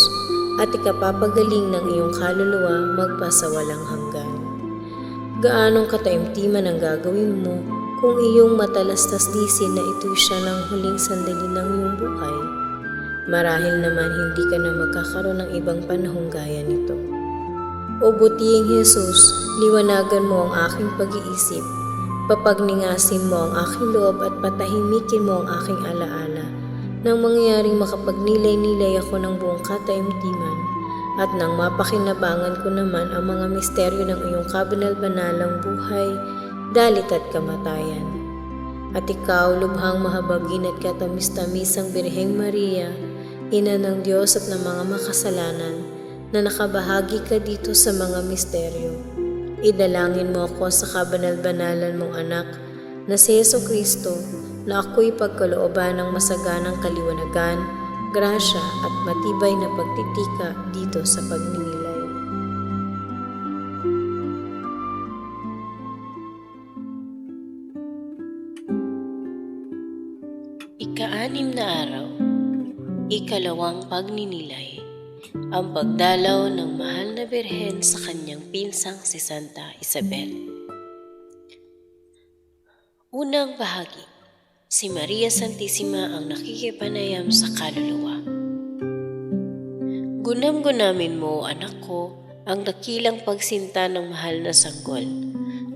at ikapapagaling ng iyong kaluluwa magpasawalang hanggan. Gaanong kataimtiman ang gagawin mo kung iyong matalastaslisin na ito'y siya ng huling sandali ng iyong buhay? Marahil naman hindi ka na magkakaroon ng ibang panahong gaya nito. O butihing Jesus, liwanagan mo ang aking pag-iisip, papagningasin mo ang aking loob at patahimikin mo ang aking alaala, nang mangyaring makapagnilay-nilay ako ng buong kataimtiman, at nang mapakinabangan ko naman ang mga misteryo ng iyong kabanal-banalang buhay, dalit at kamatayan. At ikaw, lubhang mahabagin at katamis-tamisang Birheng Maria, Ina ng Diyos at ng mga makasalanan, na nakabahagi ka dito sa mga misteryo. Idalangin mo ako sa kabanal-banalan mong anak na si Jesucristo, na ako'y pagkalooban ng masaganang kaliwanagan, grasya at matibay na pagtitika dito sa pagninilay. Ika-6 na araw, ikalawang pagninilay, ang pagdalaw ng mahal na Birhen sa kanyang pinsang si Santa Isabel. Unang bahagi, si Maria Santissima ang nakikipanayam sa kaluluwa. Gunam-gunamin mo, anak ko, ang dakilang pagsinta ng mahal na sanggol,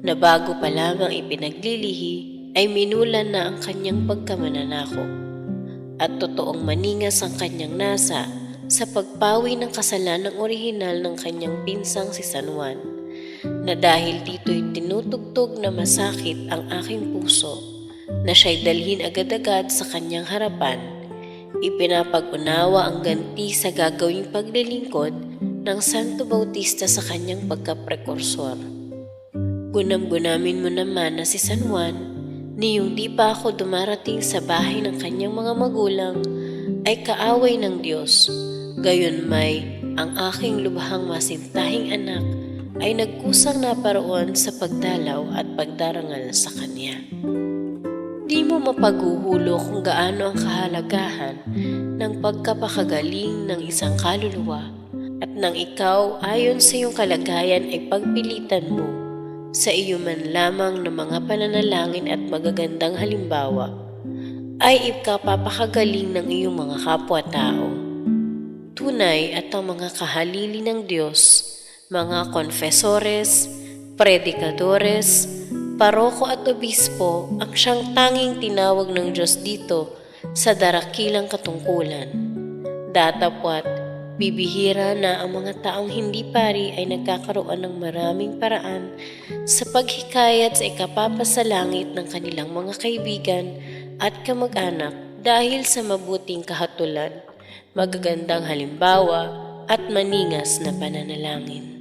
na bago pa lamang ipinaglilihi ay minulan na ang kanyang pagkamananako, at totoong maningas ang kanyang nasa sa pagpawi ng kasalanang orihinal ng kanyang pinsang si San Juan, na dahil dito'y tinutugtog na masakit ang aking puso, na siya'y dalhin agad-agad sa kanyang harapan, ipinapag-unawa ang ganti sa gagawing paglilingkod ng Santo Bautista sa kanyang pagkaprekursor. Gunam-gunamin mo naman na si San Juan, niyong di pa ako dumarating sa bahay ng kanyang mga magulang, ay kaaway ng Diyos, gayon may ang aking lubhang masintahing anak ay nagkusang naparoon sa pagdalaw at pagdarangal sa kanya. Di mo mapaghuhulo kung gaano ang kahalagahan ng pagkapakagaling ng isang kaluluwa at nang ikaw ayon sa iyong kalagayan ay pagpilitan mo sa iyo man lamang ng mga pananalangin at magagandang halimbawa, ay ikapapakagaling ng iyong mga kapwa-tao. Tunay at ang mga kahalili ng Diyos, mga konfesores, predikadores, paroko at obispo ang siyang tanging tinawag ng Diyos dito sa darakilang katungkulan. Datapwat, bibihira na ang mga taong hindi pari ay nagkakaroon ng maraming paraan sa paghikayat sa ikapapasalangit ng kanilang mga kaibigan at kamag-anak dahil sa mabuting kahatulan, magagandang halimbawa at maningas na pananalangin.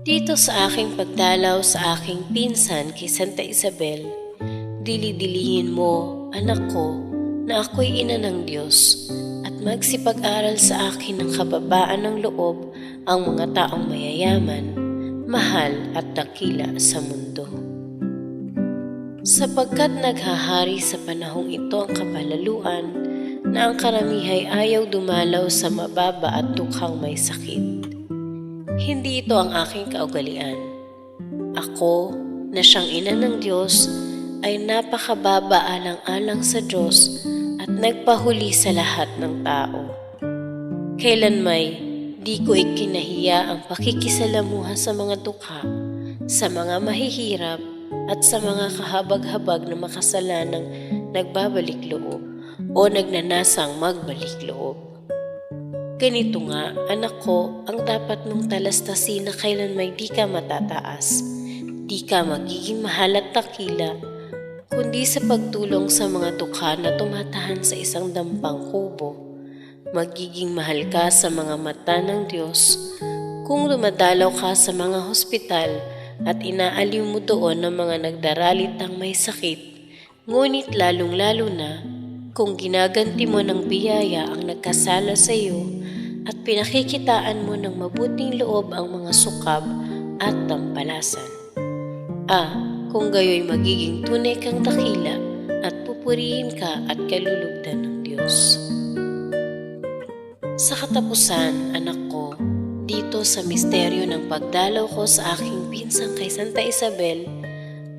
Dito sa aking pagdalaw sa aking pinsan kay Santa Isabel, dili-dilihin mo, anak ko, na ako'y ina ng Diyos at magsipag-aral sa akin ng kababaan ng loob ang mga taong mayayaman, mahal at dakila sa mundo. Sapagkat naghahari sa panahong ito ang kapalaluan na ang karamihay ayaw dumalaw sa mababa at tukhang may sakit. Hindi ito ang aking kaugalian. Ako, na siyang ina ng Diyos, ay napakababa alang-alang sa Diyos at nagpahuli sa lahat ng tao. Kailanmay, di ko ikinahiya ang pakikisalamuha sa mga dukha, sa mga mahihirap, at sa mga kahabag-habag na makasalanang nagbabalik loob o nagnanasang magbalik loob. Ganito nga, anak ko, ang dapat mong talastasin na kailanmay di ka matataas, di ka magiging mahal at takila, kundi sa pagtulong sa mga dukha na tumatahan sa isang dampang kubo. Magiging mahal ka sa mga mata ng Diyos kung dumadalaw ka sa mga hospital at inaaliw mo doon ng mga nagdaralitang may sakit, ngunit lalong-lalo na kung ginaganti mo ng biyaya ang nagkasala sa iyo at pinakikitaan mo ng mabuting loob ang mga sukab at tampalasan. Kung gayo'y magiging tunay kang dakila at pupurihin ka at kalulugdan ng Diyos. Sa katapusan, anak ko, dito sa misteryo ng pagdalaw ko sa aking pinsang kay Santa Isabel,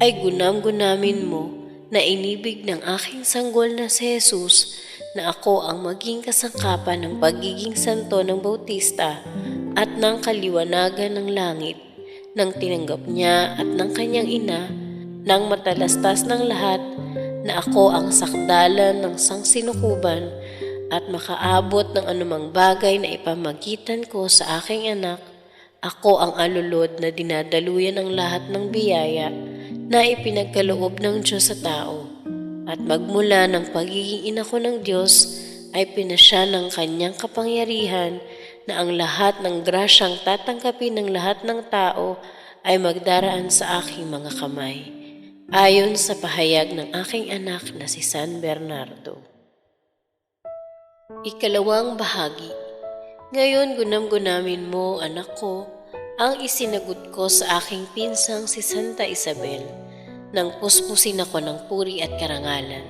ay gunam-gunamin mo na inibig ng aking sanggol na si Jesus na ako ang maging kasangkapan ng pagiging santo ng Bautista at ng kaliwanagan ng langit, nang tinanggap niya at ng kanyang ina, nang matalastas ng lahat na ako ang sakdalan ng sangsinukuban at makaabot ng anumang bagay na ipamagitan ko sa aking anak, ako ang alulod na dinadaluyan ng lahat ng biyaya na ipinagkaloob ng Diyos sa tao. At magmula ng pagiging ina ko ng Diyos ay pinasya ng kanyang kapangyarihan na ang lahat ng grasyang tatanggapin ng lahat ng tao ay magdaraan sa aking mga kamay, ayon sa pahayag ng aking anak na si San Bernardo. Ikalawang bahagi. Ngayon gunam-gunamin mo, anak ko, ang isinagot ko sa aking pinsang si Santa Isabel, nang puspusin ako ng puri at karangalan.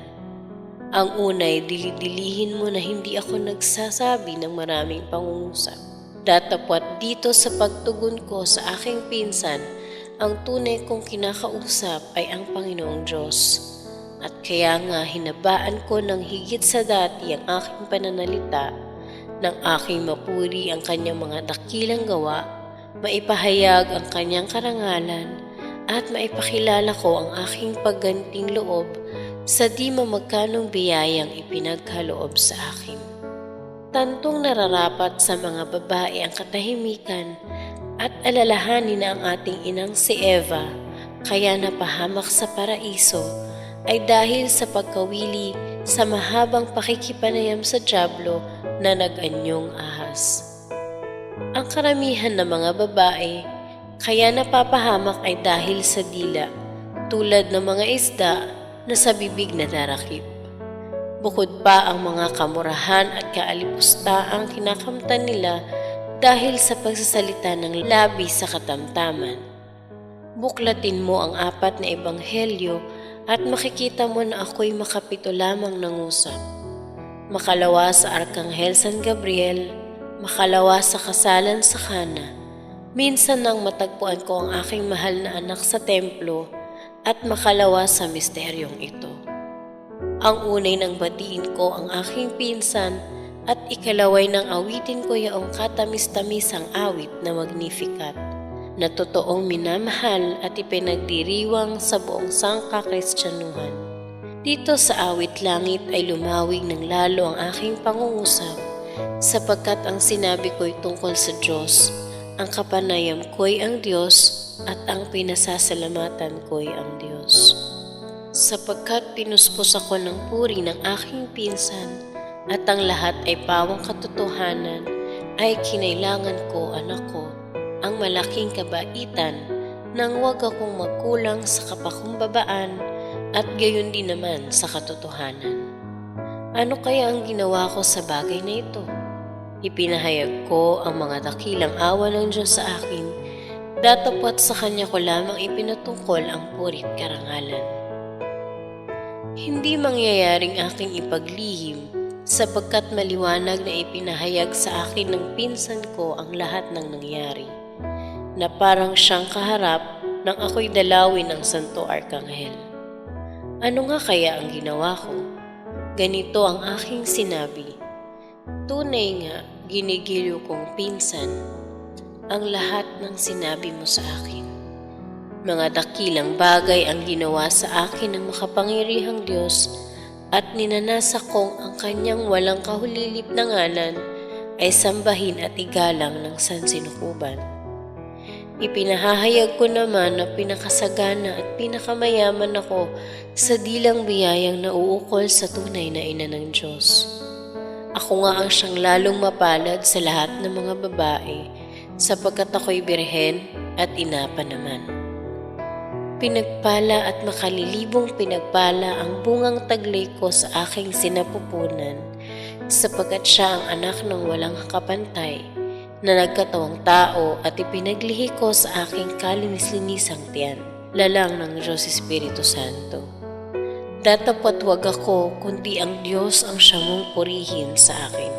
Ang unay, dilidilihin mo na hindi ako nagsasabi ng maraming pangungusap. Datapwat dito sa pagtugon ko sa aking pinsan, ang tunay kong kinakausap ay ang Panginoong Diyos. At kaya nga hinabaan ko ng higit sa dati ang aking pananalita, ng aking mapuri ang kanyang mga dakilang gawa, maipahayag ang kanyang karangalan, at maipakilala ko ang aking pagganting loob sa di mamagkanong biyayang ipinagkaloob sa akin. Tantong nararapat sa mga babae ang katahimikan at alalahanin na ang ating inang si Eva, kaya napahamak sa paraiso, ay dahil sa pagkawili sa mahabang pakikipanayam sa dyablo na nag-anyong ahas. Ang karamihan ng mga babae kaya napapahamak ay dahil sa dila, tulad ng mga isda na sa bibig nadarakip. Bukod pa ang mga kamurahan at kaalipusta ang kinakamtan nila dahil sa pagsasalita ng labi sa katamtaman. Buklatin mo ang 4 na ebanghelyo at makikita mo na ako'y makapito lamang nangusap. Makalawa sa Arkanghel San Gabriel, makalawa sa kasalan sa Kana, minsan nang matagpuan ko ang aking mahal na anak sa templo, at makalawa sa misteryong ito. Ang unay nang batiin ko ang aking pinsan, at ikalaway nang awitin ko yaong katamis-tamisang awit na Magnificat, na totoong minamahal at ipinagdiriwang sa buong sangka-Kristyanuhan. Dito sa awit langit ay lumawig ng lalo ang aking pangungusap, sapagkat ang sinabi ko'y tungkol sa Diyos, ang kapanayam ko'y ang Diyos, at ang pinasasalamatan ko'y ang Diyos. Sapagkat pinuspos ako ng puri ng aking pinsan, at ang lahat ay pawang katotohanan, ay kinailangan ko, anak ko, ang malaking kabaitan, nang huwag akong magkulang sa kapakumbabaan, at gayon din naman sa katotohanan. Ano kaya ang ginawa ko sa bagay na ito? Ipinahayag ko ang mga dakilang awa ng Diyos sa akin, datapwat sa Kanya ko lamang ipinatungkol ang puri't karangalan. Hindi mangyayaring aking ipaglihim, sapagkat maliwanag na ipinahayag sa akin ng pinsan ko ang lahat ng nangyari, na parang siyang kaharap nang ako'y dalawin ng Santo Arkanghel. Ano nga kaya ang ginawa ko? Ganito ang aking sinabi, tunay nga, ginigiliw kong pinsan, ang lahat ng sinabi mo sa akin. Mga dakilang bagay ang ginawa sa akin ng makapangyarihang Diyos, at ninanasa kong ang kanyang walang kahulilip na ngalan ay sambahin at igalang ng sansinukuban. Ipinahahayag ko naman na pinakasagana at pinakamayaman ako sa dilang biyayang nauukol sa tunay na ina ng Diyos. Ako nga ang siyang lalong mapalad sa lahat ng mga babae, sapagkat ako'y birhen at ina pa naman. Pinagpala at makalilibong pinagpala ang bungang taglay ko sa aking sinapupunan, sapagkat siya ang anak ng walang kapantay, na nagkatawang tao at ipinaglihi ko sa aking kalinis-linisang tiyan, lalang ng Diyos Espiritu Santo. Datapwat wag ako, kundi ang Diyos ang siya mong purihin sa akin.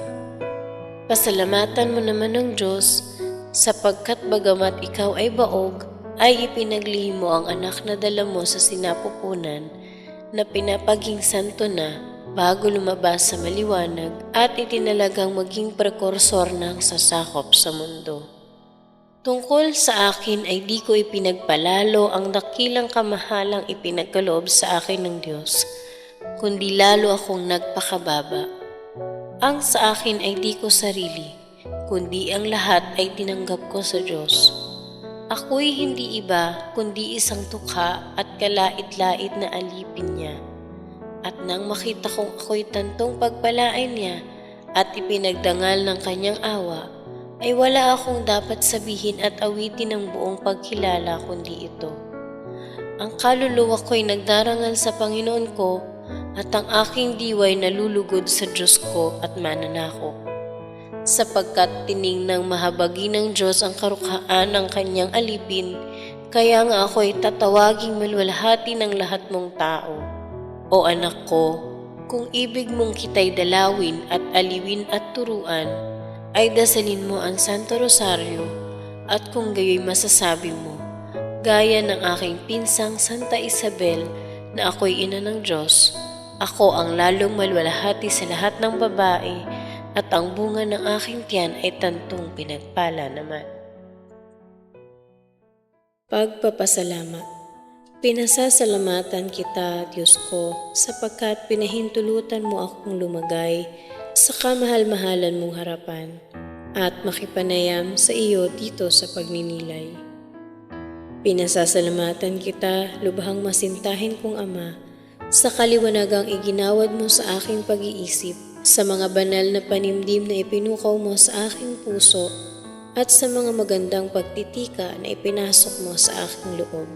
Pasalamatan mo naman ng Diyos, sapagkat bagamat ikaw ay baog, ay ipinaglihi mo ang anak na dala mo sa sinapupunan, na pinapaging santo na bago lumabas sa maliwanag, at itinalagang maging prekursor ng sasakop sa mundo. Tungkol sa akin ay di ko ipinagpalalo ang dakilang kamahalang ipinagkaloob sa akin ng Diyos, kundi lalo akong nagpakababa. Ang sa akin ay di ko sarili, kundi ang lahat ay tinanggap ko sa Diyos. Ako'y hindi iba, kundi isang tukha at kalait-lait na alipin niya. At nang makita kong ako'y tantong pagpalain niya at ipinagdangal ng kanyang awa, ay wala akong dapat sabihin at awitin ng buong pagkilala kundi ito. Ang kaluluwa ko'y nagdarangal sa Panginoon ko, at ang aking diwa'y nalulugod sa Diyos ko at mananakop. Sapagkat tiningnang mahabagi ng Diyos ang karukhaan ng kanyang alipin, kaya nga ako'y tatawaging malwalhati ng lahat mong tao. O anak ko, kung ibig mong kita'y dalawin at aliwin at turuan, ay dasalin mo ang Santo Rosario, at kung gayo'y masasabi mo, gaya ng aking pinsang Santa Isabel na ako'y ina ng Diyos, ako ang lalong malwalhati sa lahat ng babae, at ang bunga ng aking tiyan ay tantong pinagpala naman. Pagpapasalamat. Pinasasalamatan kita, Diyos ko, sapagkat pinahintulutan mo akong lumagay sa kamahal-mahalan mong harapan at makipanayam sa iyo dito sa pagninilay. Pinasasalamatan kita, lubhang masintahin kong Ama, sa kaliwanagang iginawad mo sa aking pag-iisip, sa mga banal na panimdim na ipinukaw mo sa aking puso, at sa mga magandang pagtitika na ipinasok mo sa aking loob.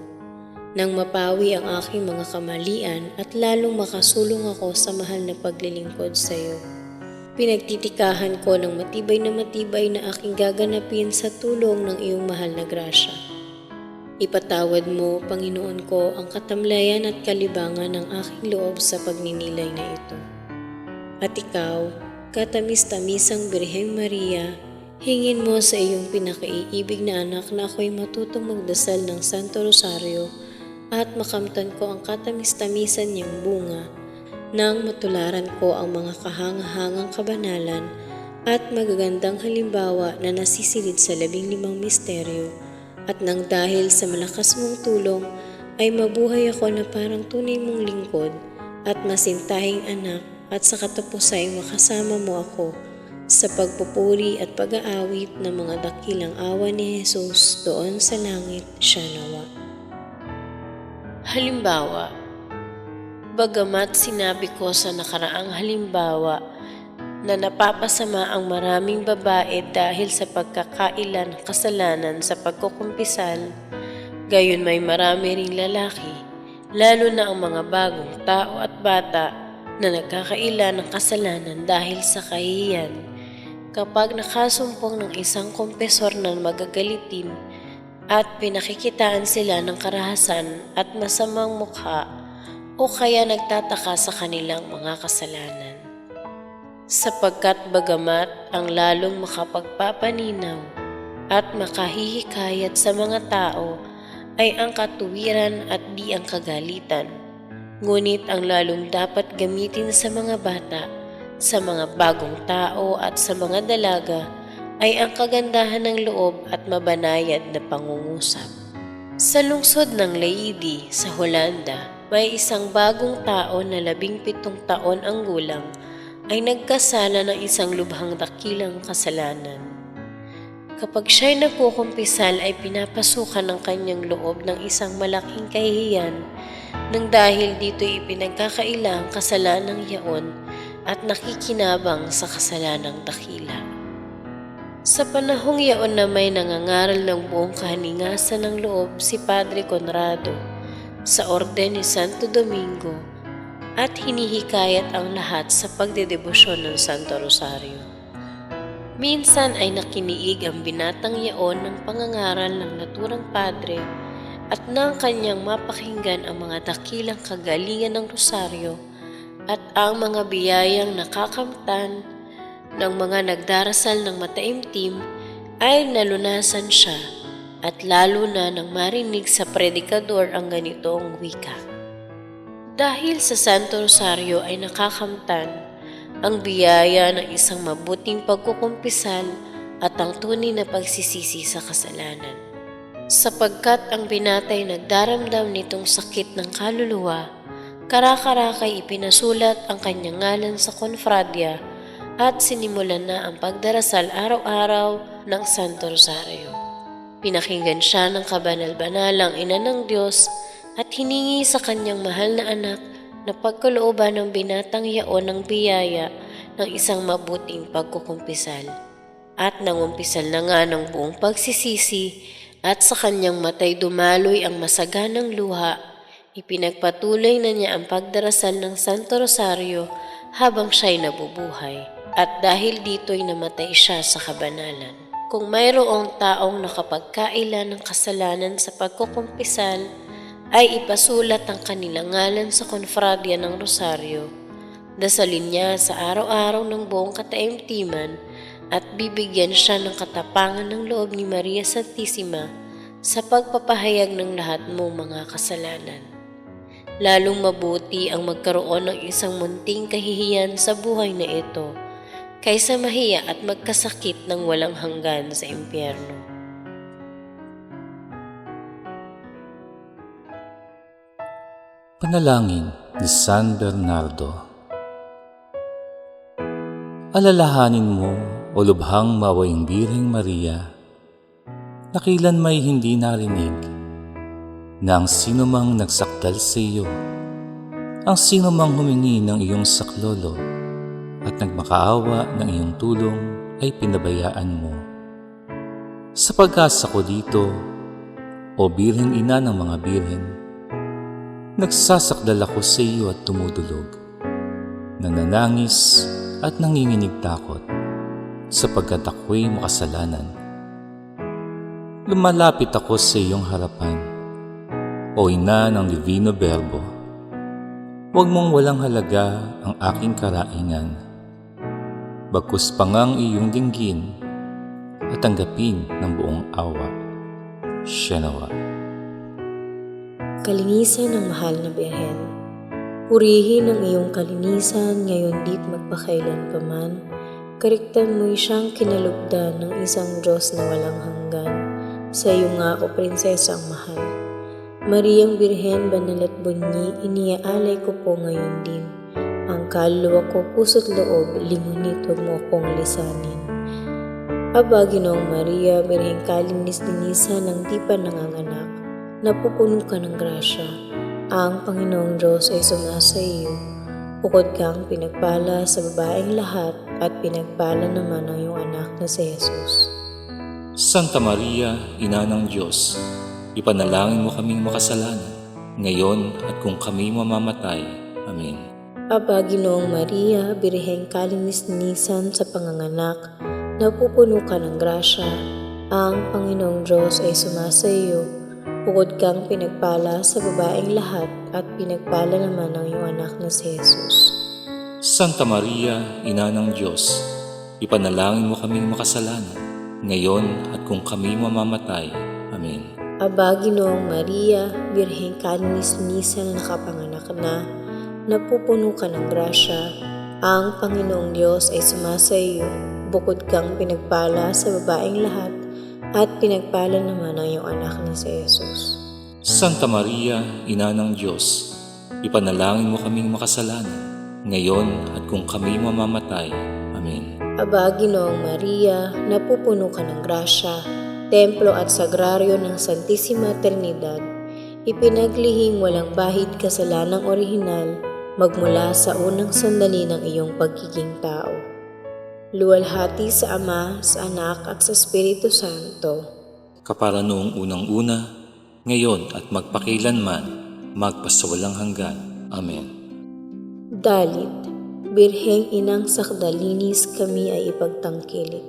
nang mapawi ang aking mga kamalian at lalong makasulong ako sa mahal na paglilingkod sa iyo. Pinagtitikahan ko ng matibay na aking gaganapin sa tulong ng iyong mahal na grasya. Ipatawad mo, Panginoon ko, ang katamlayan at kalibangan ng aking loob sa pagninilay na ito. At ikaw, katamis-tamisang Birheng Maria, hingin mo sa iyong pinakaiibig na anak na ako'y matutong magdasal ng Santo Rosario at makamtan ko ang katamis-tamisan niyang bunga nang matularan ko ang mga kahangahangang kabanalan at magagandang halimbawa na nasisilid sa 15 misteryo, at nang dahil sa malakas mong tulong ay mabuhay ako na parang tunay mong lingkod at masintahing anak, at sa katapusan ay makasama mo ako sa pagpupuri at pag-aawit ng mga dakilang awa ni Jesus doon sa langit siya nawa. Halimbawa, bagamat sinabi ko sa nakaraang halimbawa na napapasama ang maraming babae dahil sa pagkakailan ng kasalanan sa pagkukumpisal, gayon may marami ring lalaki, lalo na ang mga bagong tao at bata na nagkakailan ng kasalanan dahil sa kahihiyan. Kapag nakasumpong ng isang kompesor na magagalitin at pinakikitaan sila ng karahasan at masamang mukha o kaya nagtataka sa kanilang mga kasalanan. Sapagkat bagamat ang lalong makapagpapaninaw at makahihikayat sa mga tao ay ang katuwiran at di ang kagalitan, ngunit ang lalong dapat gamitin sa mga bata, sa mga bagong tao at sa mga dalaga ay ang kagandahan ng loob at mabanayad na pangungusap. Sa lungsod ng Leydi sa Holanda, may isang bagong tao na 17 taon ang gulang ay nagkasala ng isang lubhang dakilang kasalanan. Kapag siya'y nagkukumpisal ay pinapasukan ng kanyang loob ng isang malaking kahihiyan nang dahil dito'y ipinagkakailang kasalanang yaon at nakikinabang sa kasalanang dakila. Sa panahong yaon na may nangangaral ng buong kahaningasan ng loob si Padre Conrado sa Orden ni Santo Domingo at hinihikayat ang lahat sa pagdedebosyon ng Santo Rosario. Minsan ay nakiniig ang binatang yaon ng pangangaral ng naturang padre at nang kanyang mapakinggan ang mga dakilang kagalingan ng Rosario at ang mga biyayang nakakamtan ng mga nagdarasal ng mataimtim, ay nalunasan siya at lalo na nang marinig sa predikador ang ganitong wika. Dahil sa Santo Rosario ay nakakamtan ang biyaya ng isang mabuting pagkukumpisal at ang tunay na pagsisisi sa kasalanan. Sapagkat ang binatay nagdaramdam nitong sakit ng kaluluwa, karakarakay ipinasulat ang kanyang ngalan sa konfradya at sinimulan na ang pagdarasal araw-araw ng Santo Rosario. Pinakinggan siya ng kabanal-banalang ina ng Diyos at hiningi sa kanyang mahal na anak na pagkalooban ng binatang yaon ng biyaya ng isang mabuting pagkukumpisal. At nangumpisal na nga ng buong pagsisisi at sa kanyang matay dumaloy ang masaganang luha, ipinagpatuloy na niya ang pagdarasal ng Santo Rosario habang siya'y nabubuhay. At dahil dito'y namatay siya sa kabanalan. Kung mayroong taong nakapagkailan ng kasalanan sa pagkukumpisal, ay ipasulat ang kanilang ngalan sa konfradya ng Rosario. Dasalin niya sa araw-araw ng buong kataimtiman at bibigyan siya ng katapangan ng loob ni Maria Santissima sa pagpapahayag ng lahat mong mga kasalanan. Lalong mabuti ang magkaroon ng isang munting kahihiyan sa buhay na ito kaysa mahiya at magkasakit ng walang hanggan sa impyerno. Panalangin ni San Bernardo. Alalahanin mo, o lubhang mawayang Birheng Maria, na kailan may hindi narinig na ang sino mang nagsakdal sa iyo, ang sino mang humingi ng iyong saklolo at nagmakaawa ng iyong tulong ay pinabayaan mo. Sa pag-asa ko dito, o Birheng Ina ng mga Birhen, Nagsasakdal ako sa iyo at tumutulog, nananangis at nanginginig takot, sapagkat ako'y makasalanan. Lumalapit ako sa iyong harapan, o Ina ng Divino Verbo. Huwag mong walang halaga ang aking karaingan, bagkus pangang iyong dinggin at tanggapin ng buong awa. Siya nawa. Kalinisan ng mahal na Birhen, purihin ang iyong kalinisan ngayon dit magpakailanpaman. Kariktan mo'y siyang kinalugdan ng isang Diyos na walang hanggan. Sa iyo nga, o prinsesang mahal. Mariang Birhen, banal at bunyi, iniaalay ko po ngayon din. Ang kaluluwa ko, puso't loob, limunit, huwag mo akong lisanin. Aba, Ginoong Maria, Birheng kalinis-linisan ng di pa nanganganak, napupuno ka ng grasya. Ang Panginoong Diyos ay sumasa iyo. Bukod kang pinagpala sa babaeng lahat at pinagpala naman ang iyong anak na si Jesus. Santa Maria, Ina ng Diyos, ipanalangin mo kaming makasalanan, ngayon at kung kami mamamatay. Amen. Aba, Ginoong Maria, Birheng kalinis-linisan sa panganganak, napupuno ka ng grasya. Ang Panginoong Diyos ay sumasa iyo. Bukod kang pinagpala sa babaeng lahat at pinagpala naman ang iyong anak na si Jesus. Santa Maria, Ina ng Diyos, ipanalangin mo kaming makasalanan, ngayon at kung kami mamamatay. Amen. Aba, Ginoong Maria, Birheng kalinis-linisan na nakapanganak na, napupuno ka ng grasya. Ang Panginoong Diyos ay sumasa iyo. Bukod kang pinagpala sa babaeng lahat at pinagpala naman ang iyong anak na si Jesus. Santa Maria, Ina ng Diyos, ipanalangin mo kaming makasalanan, ngayon at kung kami mamamatay. Amen. Aba, Ginoong Maria, napupuno ka ng grasya, templo at sagraryo ng Santissima Trinidad, ipinaglihing walang bahid kasalanang orihinal magmula sa unang sandali ng iyong pagiging tao. Luwalhati sa Ama, sa Anak at sa Espiritu Santo, Kapara noong unang-una, ngayon at magpakilanman, magpasawalang hanggan. Amen. Dalit, Birheng Inang Sakdalinis kami ay ipagtangkilik.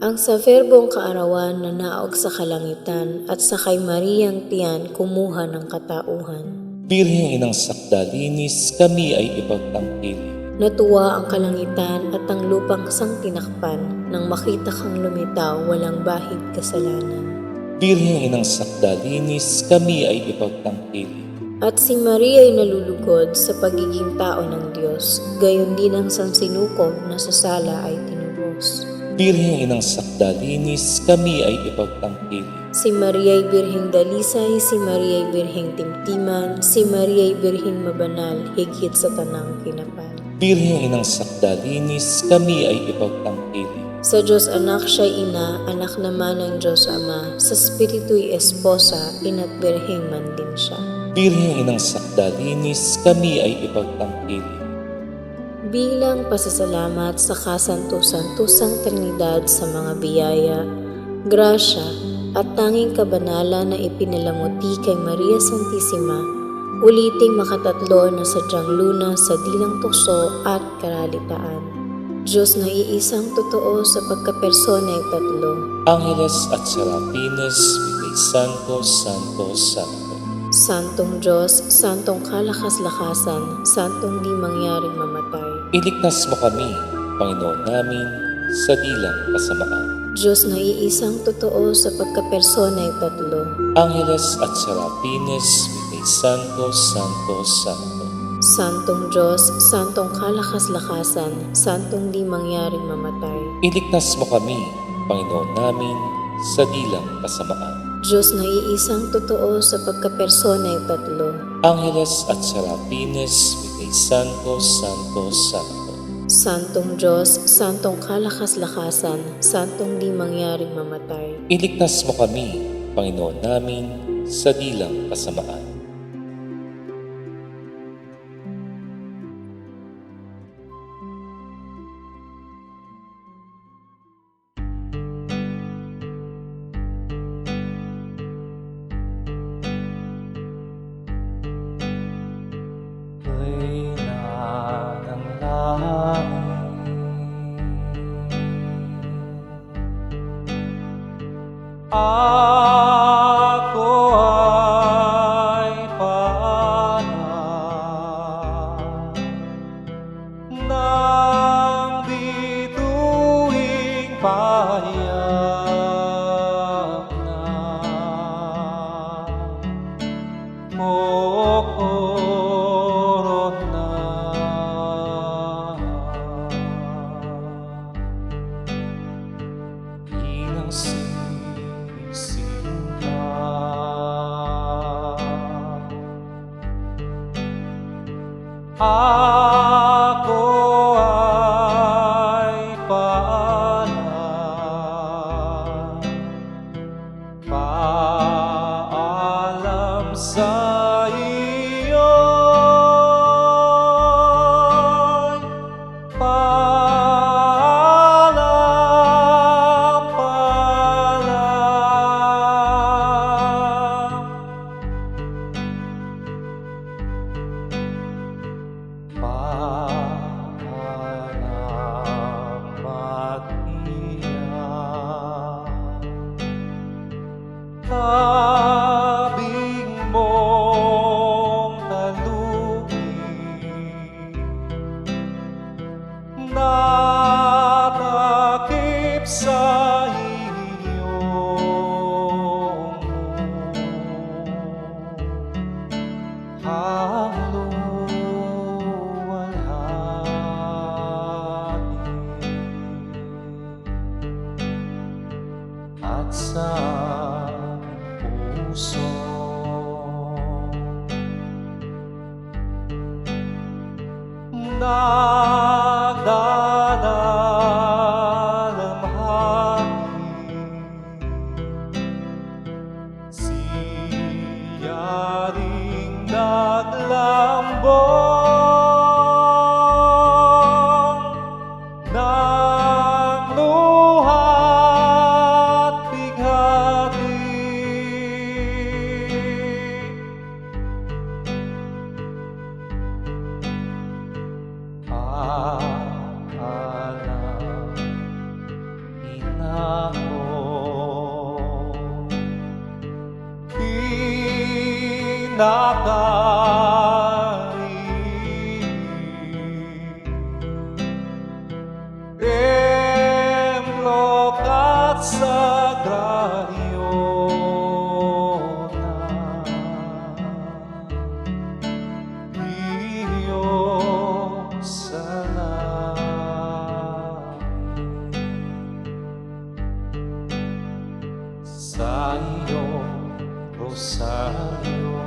Ang sa verbong kaarawan na naog sa kalangitan at sa kay Mariang tiyan kumuha ng katauhan. Birheng Inang Sakdalinis, kami ay ipagtangkilik. Natuwa ang kalangitan at ang lupang sang tinakpan nang makita kang lumitaw walang bahid kasalanan. Birheng Inang Sakdalinis, kami ay ipagtangkilik. At si Maria ay nalulugod sa pagiging tao ng Diyos, gayon din ang sansinukob na sa sala ay tinubos. Birheng Inang Sakdalinis, kami ay ipagtangkilik. Si Maria ay Birheng Dalisay, si Maria ay Birheng Timtiman, si Maria ay Birheng Mabanal, higit sa tanang kinapal. Birheng Inang Sakdalinis, kami ay ipagtangkilik. Sa Diyos Anak siya'y ina, anak naman ng Diyos Ama, sa Espiritu'y esposa, ina't Birheng man din siya. Birheng Inang Sakdalinis, kami ay ipagtangkilik. Bilang pasasalamat sa kasanto-santosang Trinidad sa mga biyaya, grasya at tanging kabanalan na ipinalanguti kay Maria Santissima, uliting makatatlo na sadyang luna sa dilang tukso at karalitaan. Diyos na iisang totoo sa pagkapersona'y tatlo. Angeles at Serafines, Vitae Santo, Santo, Santo. Santong Diyos, Santong kalakas-lakasan, Santong di mangyaring mamatay. Iligtas mo kami, Panginoon namin, sa dilang kasamaan. Diyos na iisang totoo sa pagkapersona'y tatlo. Angeles at Serafines, Vitae Santo, Santo, Santo. Santong Diyos, Santong kalakas-lakasan, Santong di mangyaring mamatay. Iligtas mo kami, Panginoon namin, sa dilang kasamaan. Diyos na iisang totoo sa pagkapersona'y tatlo. Angeles at Serafines, Vitae Santo, Santo, Santo. Santong Diyos, Santong kalakas-lakasan, Santong di mangyaring mamatay. Iligtas mo kami, Panginoon namin, sa dilang kasamaan. mo korona. Inang sisinta, ako ay paalam, paalam sa iyo, paalam, paalam, paalam at iyak. Tabing mong talugin, natakip sa iyong ang luwalhati at sa puso nagdadalamhati, siya ring naglambong ng luha't bighati. Paalam, ina ko, pinakainig, templo ka't sagraryo na Diyos sa langit. Sa iyong rosaryo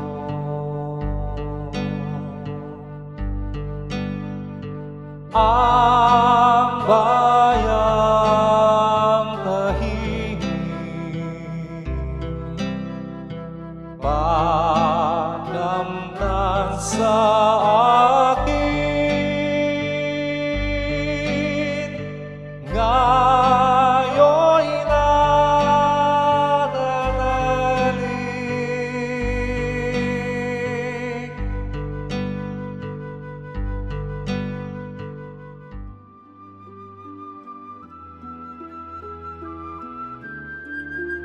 ang bayang tahimik, pagnamnan sa akin, ngayon'y nananalig.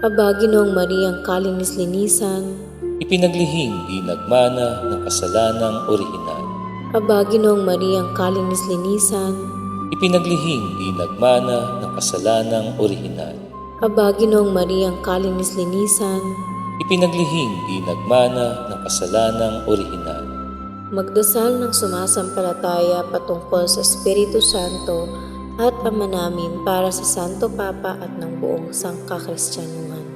Aba, Ginoong Mariang kalinis-linisan, Ipinaglihing di nagmana ng kasalanang orihinal. Aba, Ginoong Mariang kalinis-linisan, Ipinaglihing di nagmana ng kasalanang orihinal. Aba, Ginoong Mariang kalinis-linisan, Ipinaglihing di nagmana ng kasalanang orihinal. magdasal ng sumasampalataya patungkol sa Espiritu Santo at Ama namin para sa Santo Papa at ng buong sangkakristyanuhan.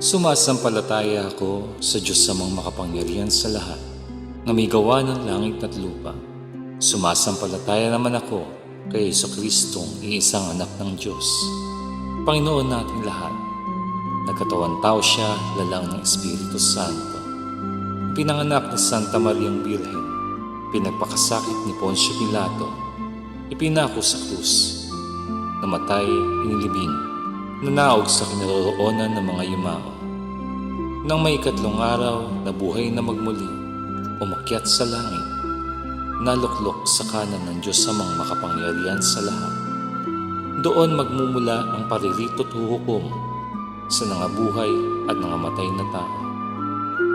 Sumasampalataya ako sa Diyos amang makapangyarihan sa lahat, na may gawa ng langit at lupa. Sumasampalataya naman ako kay Jesucristong iisang anak ng Diyos, Panginoon nating lahat. Nagkatawan tao siya, lalang ng Espiritu Santo. Pinanganak ni Santa Mariang Birhen, pinagpakasakit ni Poncio Pilato, ipinako sa krus, namatay, inilibing, nanaog sa kinaroroonan ng mga yumao. Nang may ikatlong araw, nabuhay na magmuli, umakyat sa langit, naluklok sa kanan ng Diyos amang makapangyarihan sa lahat. Doon magmumula ang paririto't huhukom sa nangabuhay at nangamatay na tao.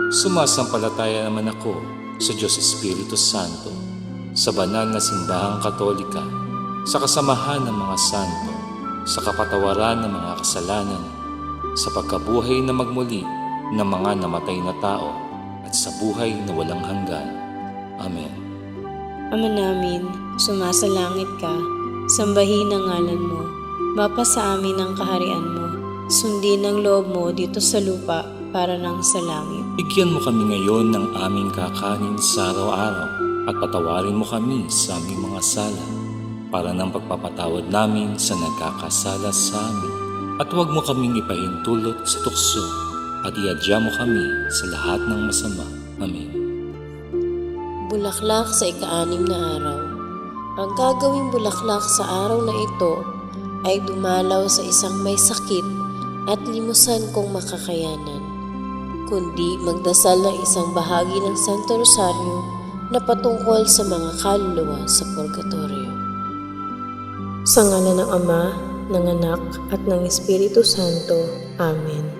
Sumasampalataya naman ako sa Diyos Espiritu Santo, sa banal na simbahang katolika, sa kasamahan ng mga santo, sa kapatawaran ng mga kasalanan, sa pagkabuhay na magmuli ng mga namatay na tao, at sa buhay na walang hanggan. Amen. Ama namin, sumasalangit ka, sambahin ang ngalan mo, mapasa amin ang kaharian mo, sundin ang loob mo dito sa lupa para nang sa langit. Bigyan mo kami ngayon ng aming kakanin sa araw-araw at patawarin mo kami sa aming mga sala para ng pagpapatawad namin sa nagkakasala sa amin. At huwag mo kaming ipahintulot sa tukso at iadya mo kami sa lahat ng masama. Amen. Bulaklak sa ika-6 na araw. Ang gagawing bulaklak sa araw na ito ay dumalaw sa isang may sakit at limusan kung makakayanan, kundi magdasal ng isang bahagi ng Santo Rosario na patungkol sa mga kaluluwa sa purgatorio. Sa ngalan ng Ama, ng Anak, at ng Espiritu Santo. Amen.